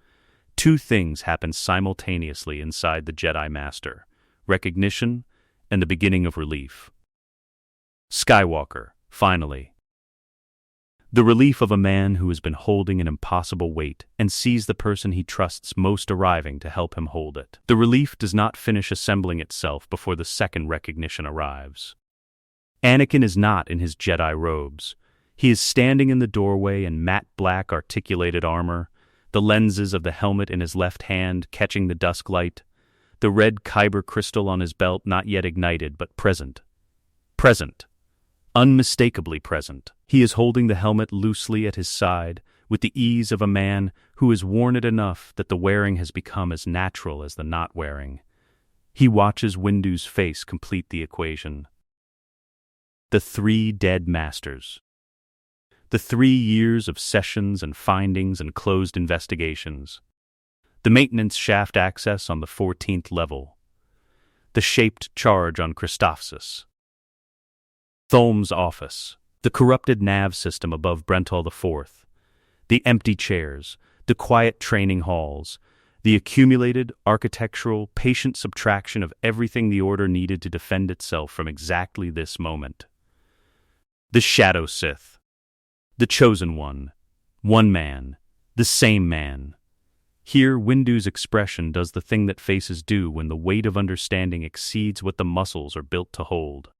2 things happen simultaneously inside the Jedi Master: recognition and the beginning of relief. Skywalker, finally. The relief of a man who has been holding an impossible weight and sees the person he trusts most arriving to help him hold it. The relief does not finish assembling itself before the second recognition arrives. Anakin is not in his Jedi robes. He is standing in the doorway in matte black articulated armor, the lenses of the helmet in his left hand catching the dusk light, the red kyber crystal on his belt not yet ignited but present. Present. Unmistakably present. He is holding the helmet loosely at his side, with the ease of a man who has worn it enough that the wearing has become as natural as the not wearing. He watches Windu's face complete the equation. The 3 dead masters. The 3 years of sessions and findings and closed investigations. The maintenance shaft access on the 14th level. The shaped charge on Christophsis. Tholm's office. The corrupted nav system above Brentall IV. The empty chairs. The quiet training halls. The accumulated, architectural, patient subtraction of everything the Order needed to defend itself from exactly this moment. The Shadow Sith. The Chosen One. One man. The same man. Here, Windu's expression does the thing that faces do when the weight of understanding exceeds what the muscles are built to hold.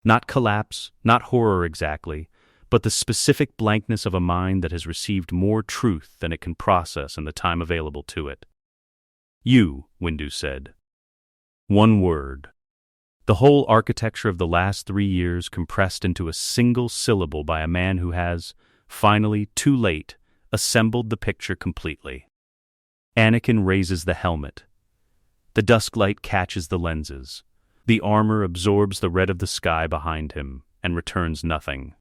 Not collapse, not horror exactly, but the specific blankness of a mind that has received more truth than it can process in the time available to it. You, Windu said. One word. The whole architecture of the last 3 years compressed into a single syllable by a man who has, finally, too late, assembled the picture completely. Anakin raises the helmet. The dusk light catches the lenses. The armor absorbs the red of the sky behind him and returns nothing.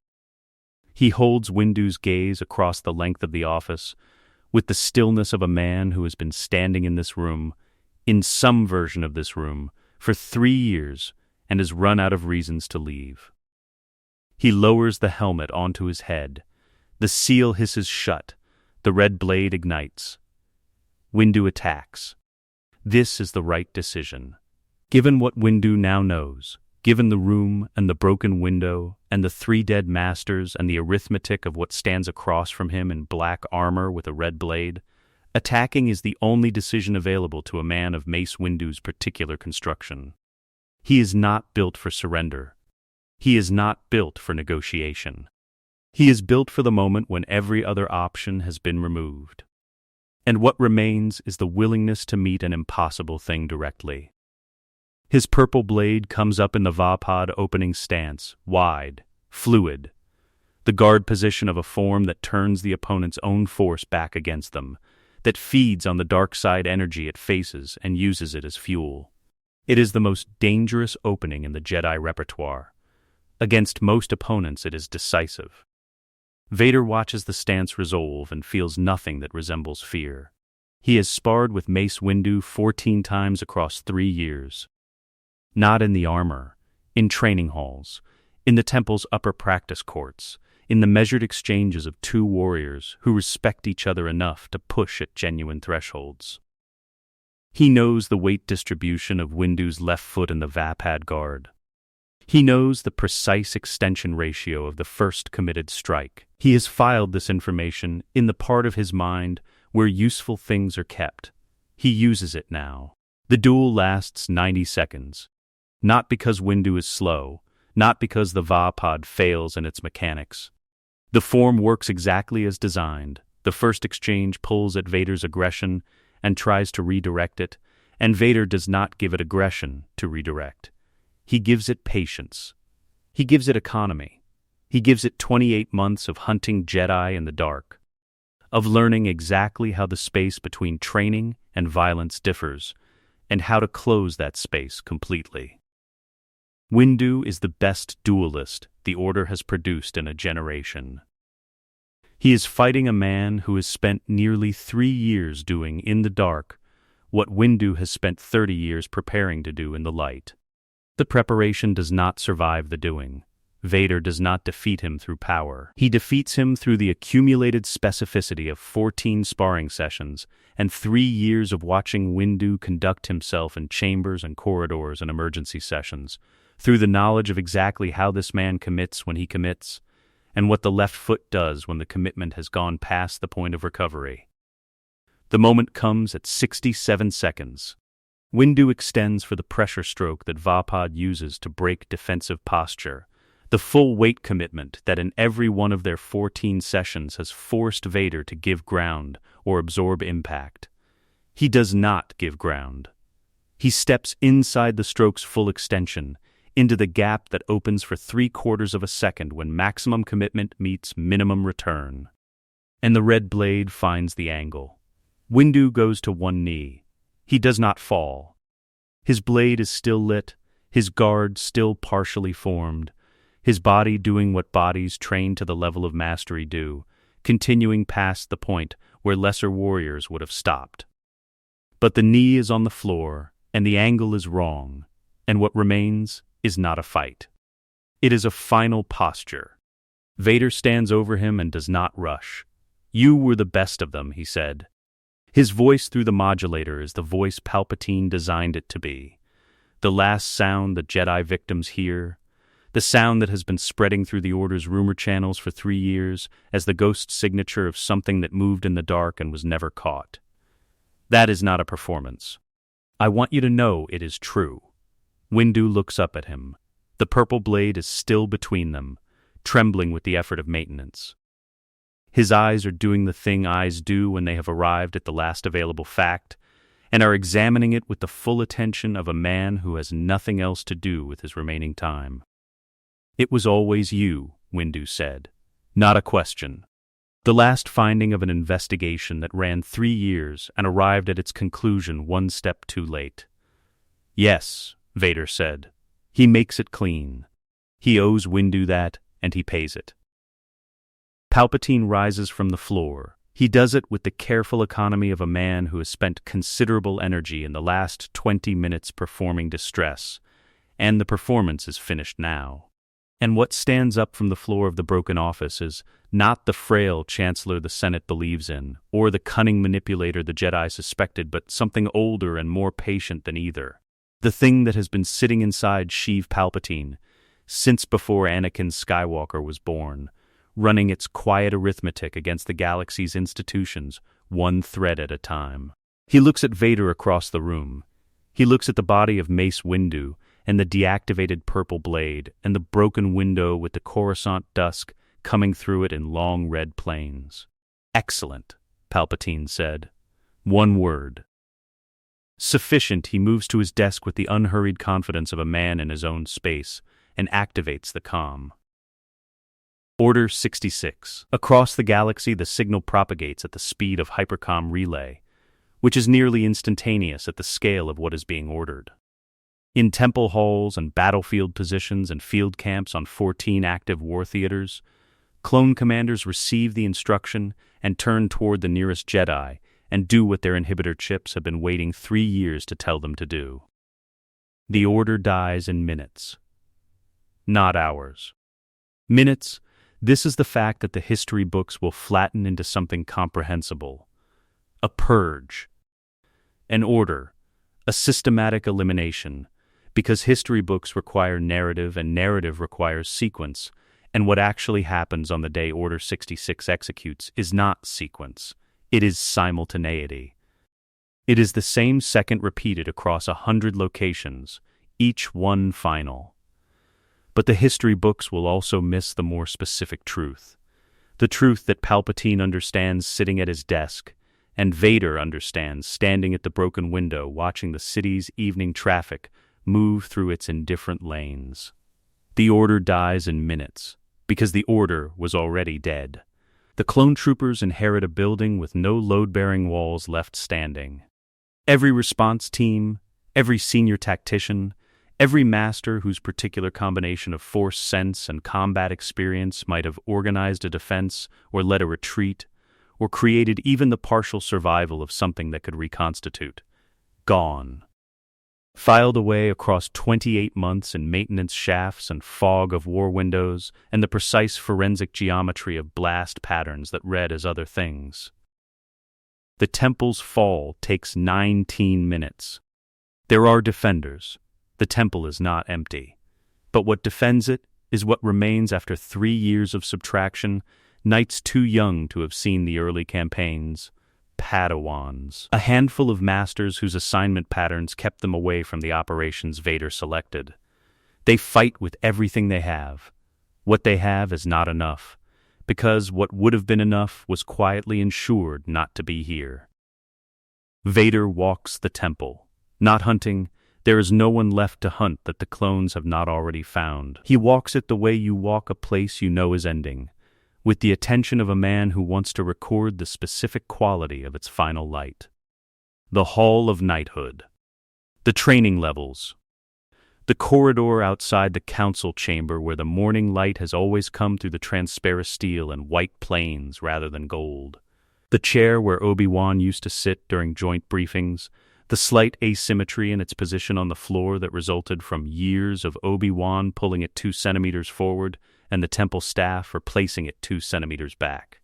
He holds Windu's gaze across the length of the office with the stillness of a man who has been standing in this room, in some version of this room, for 3 years and has run out of reasons to leave. He lowers the helmet onto his head. The seal hisses shut. The red blade ignites. Windu attacks. This is the right decision. Given what Windu now knows, given the room and the broken window and the 3 dead masters and the arithmetic of what stands across from him in black armor with a red blade, attacking is the only decision available to a man of Mace Windu's particular construction. He is not built for surrender. He is not built for negotiation. He is built for the moment when every other option has been removed. And what remains is the willingness to meet an impossible thing directly. His purple blade comes up in the Vapod opening stance, wide, fluid, the guard position of a form that turns the opponent's own force back against them, that feeds on the dark side energy it faces and uses it as fuel. It is the most dangerous opening in the Jedi repertoire. Against most opponents it is decisive. Vader watches the stance resolve and feels nothing that resembles fear. He has sparred with Mace Windu 14 times across 3 years. Not in the armor, in training halls, in the temple's upper practice courts, in the measured exchanges of 2 warriors who respect each other enough to push at genuine thresholds. He knows the weight distribution of Windu's left foot in the Vapad guard. He knows the precise extension ratio of the first committed strike. He has filed this information in the part of his mind where useful things are kept. He uses it now. The duel lasts 90 seconds. Not because Windu is slow, not because the Vapod fails in its mechanics. The form works exactly as designed. The first exchange pulls at Vader's aggression and tries to redirect it, and Vader does not give it aggression to redirect. He gives it patience. He gives it economy. He gives it 28 months of hunting Jedi in the dark, of learning exactly how the space between training and violence differs, and how to close that space completely. Windu is the best duelist the Order has produced in a generation. He is fighting a man who has spent nearly 3 years doing in the dark what Windu has spent 30 years preparing to do in the light. The preparation does not survive the doing. Vader does not defeat him through power. He defeats him through the accumulated specificity of 14 sparring sessions and 3 years of watching Windu conduct himself in chambers and corridors and emergency sessions, through the knowledge of exactly how this man commits when he commits, and what the left foot does when the commitment has gone past the point of recovery. The moment comes at 67 seconds. Windu extends for the pressure stroke that Vapod uses to break defensive posture, the full weight commitment that in every one of their 14 sessions has forced Vader to give ground or absorb impact. He does not give ground. He steps inside the stroke's full extension, into the gap that opens for 3/4 of a second when maximum commitment meets minimum return. And the red blade finds the angle. Windu goes to one knee. He does not fall. His blade is still lit, his guard still partially formed, his body doing what bodies trained to the level of mastery do, continuing past the point where lesser warriors would have stopped. But the knee is on the floor, and the angle is wrong, and what remains is not a fight. It is a final posture. Vader stands over him and does not rush. "You were the best of them," he said. His voice through the modulator is the voice Palpatine designed it to be. The last sound the Jedi victims hear, the sound that has been spreading through the Order's rumor channels for 3 years as the ghost signature of something that moved in the dark and was never caught. That is not a performance. I want you to know it is true. Windu looks up at him. The purple blade is still between them, trembling with the effort of maintenance. His eyes are doing the thing eyes do when they have arrived at the last available fact, and are examining it with the full attention of a man who has nothing else to do with his remaining time. "It was always you," Windu said. "Not a question." The last finding of an investigation that ran 3 years and arrived at its conclusion one step too late. "Yes," Vader said. "He makes it clean. He owes Windu that, and he pays it." Palpatine rises from the floor. He does it with the careful economy of a man who has spent considerable energy in the last 20 minutes performing distress, and the performance is finished now. And what stands up from the floor of the broken office is not the frail chancellor the Senate believes in, or the cunning manipulator the Jedi suspected, but something older and more patient than either. The thing that has been sitting inside Sheev Palpatine since before Anakin Skywalker was born, running its quiet arithmetic against the galaxy's institutions, one thread at a time. He looks at Vader across the room. He looks at the body of Mace Windu, and the deactivated purple blade, and the broken window with the Coruscant dusk coming through it in long red planes. "Excellent," Palpatine said. "One word." Sufficient. He moves to his desk with the unhurried confidence of a man in his own space, and activates the comm. Order 66. Across the galaxy, the signal propagates at the speed of hypercom relay, which is nearly instantaneous at the scale of what is being ordered. In temple halls and battlefield positions and field camps on 14 active war theaters, clone commanders receive the instruction and turn toward the nearest Jedi and do what their inhibitor chips have been waiting 3 years to tell them to do. The order dies in minutes, not hours. Minutes. This is the fact that the history books will flatten into something comprehensible. A purge. An order. A systematic elimination. Because history books require narrative and narrative requires sequence, and what actually happens on the day Order 66 executes is not sequence. It is simultaneity. It is the same second repeated across 100 locations, each one final. But the history books will also miss the more specific truth. The truth that Palpatine understands sitting at his desk, and Vader understands standing at the broken window watching the city's evening traffic move through its indifferent lanes. The order dies in minutes, because the order was already dead. The clone troopers inherit a building with no load-bearing walls left standing. Every response team, every senior tactician, every master whose particular combination of force sense and combat experience might have organized a defense or led a retreat, or created even the partial survival of something that could reconstitute. Gone. Filed away across 28 months in maintenance shafts and fog of war windows and the precise forensic geometry of blast patterns that read as other things. The temple's fall takes 19 minutes. There are defenders. The temple is not empty. But what defends it is what remains after 3 years of subtraction, knights too young to have seen the early campaigns. Padawans. A handful of masters whose assignment patterns kept them away from the operations Vader selected. They fight with everything they have. What they have is not enough, because what would have been enough was quietly ensured not to be here. Vader walks the temple. Not hunting, there is no one left to hunt that the clones have not already found. He walks it the way you walk a place you know is ending, with the attention of a man who wants to record the specific quality of its final light. The Hall of Knighthood. The training levels. The corridor outside the council chamber where the morning light has always come through the transparent steel and white planes rather than gold. The chair where Obi-Wan used to sit during joint briefings. The slight asymmetry in its position on the floor that resulted from years of Obi-Wan pulling it 2 centimeters forward and the temple staff replacing it 2 centimeters back.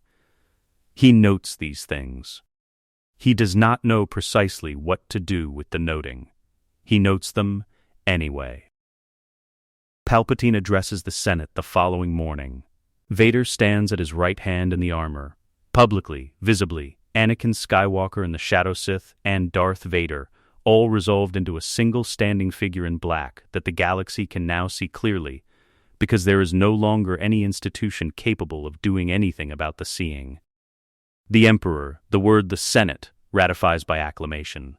He notes these things. He does not know precisely what to do with the noting. He notes them anyway. Palpatine addresses the Senate the following morning. Vader stands at his right hand in the armor. Publicly, visibly, Anakin Skywalker and the Shadow Sith and Darth Vader, all resolved into a single standing figure in black that the galaxy can now see clearly, because there is no longer any institution capable of doing anything about the seeing. The Emperor, the word the Senate, ratifies by acclamation.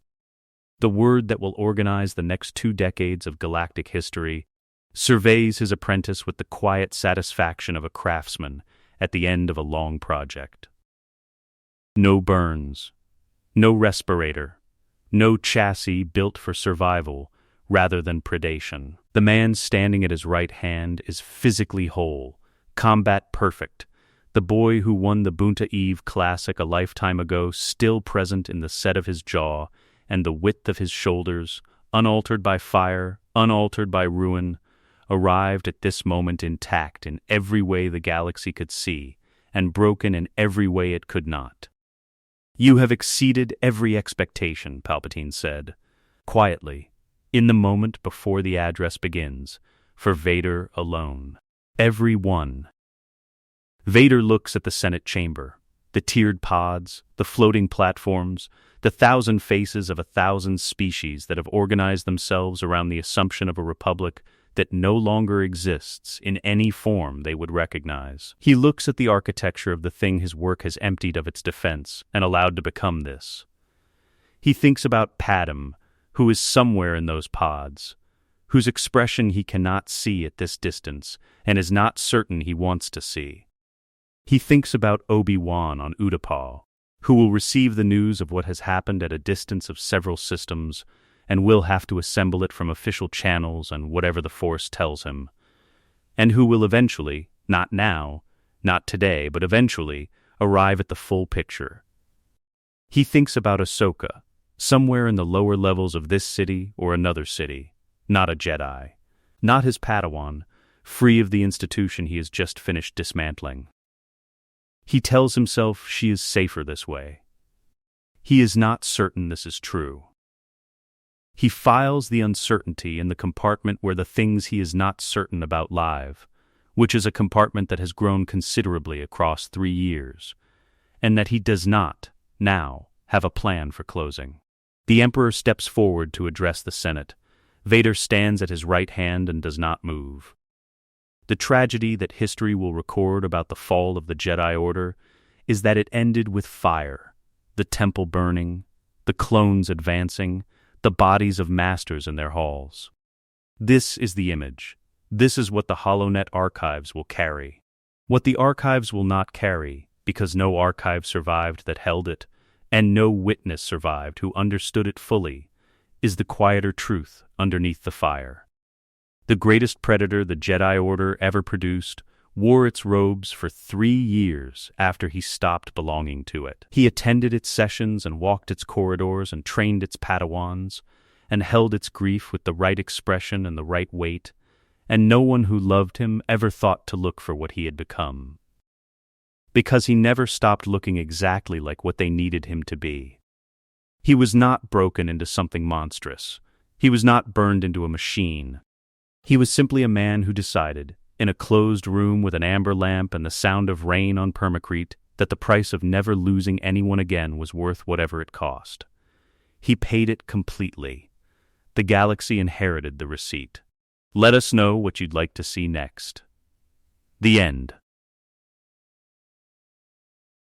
the word that will organize the next 2 decades of galactic history, surveys his apprentice with the quiet satisfaction of a craftsman at the end of a long project. No burns, no respirator, no chassis built for survival rather than predation. The man standing at his right hand is physically whole, combat perfect, the boy who won the Bunta Eve Classic a lifetime ago still present in the set of his jaw and the width of his shoulders, unaltered by fire, unaltered by ruin, arrived at this moment intact in every way the galaxy could see, and broken in every way it could not. "You have exceeded every expectation," Palpatine said, quietly, in the moment before the address begins, for Vader alone. Every one. Vader looks at the Senate chamber, the tiered pods, the floating platforms, the 1,000 faces of 1,000 species that have organized themselves around the assumption of a republic that no longer exists in any form they would recognize. He looks at the architecture of the thing his work has emptied of its defense and allowed to become this. He thinks about Padme, who is somewhere in those pods, whose expression he cannot see at this distance and is not certain he wants to see. He thinks about Obi-Wan on Utapau, who will receive the news of what has happened at a distance of several systems and will have to assemble it from official channels and whatever the Force tells him, and who will eventually, not now, not today, but eventually, arrive at the full picture. He thinks about Ahsoka, somewhere in the lower levels of this city or another city, not a Jedi, not his Padawan, free of the institution he has just finished dismantling. He tells himself she is safer this way. He is not certain this is true. He files the uncertainty in the compartment where the things he is not certain about live, which is a compartment that has grown considerably across 3 years, and that he does not, now, have a plan for closing. The Emperor steps forward to address the Senate. Vader stands at his right hand and does not move. The tragedy that history will record about the fall of the Jedi Order is that it ended with fire, the temple burning, the clones advancing, the bodies of masters in their halls. This is the image. This is what the HoloNet archives will carry. What the archives will not carry, because no archive survived that held it, and no witness survived who understood it fully, is the quieter truth underneath the fire. The greatest predator the Jedi Order ever produced wore its robes for 3 years after he stopped belonging to it. He attended its sessions and walked its corridors and trained its Padawans, and held its grief with the right expression and the right weight, and no one who loved him ever thought to look for what he had become. Because he never stopped looking exactly like what they needed him to be. He was not broken into something monstrous. He was not burned into a machine. He was simply a man who decided, in a closed room with an amber lamp and the sound of rain on permacrete, that the price of never losing anyone again was worth whatever it cost. He paid it completely. The galaxy inherited the receipt. Let us know what you'd like to see next. The end.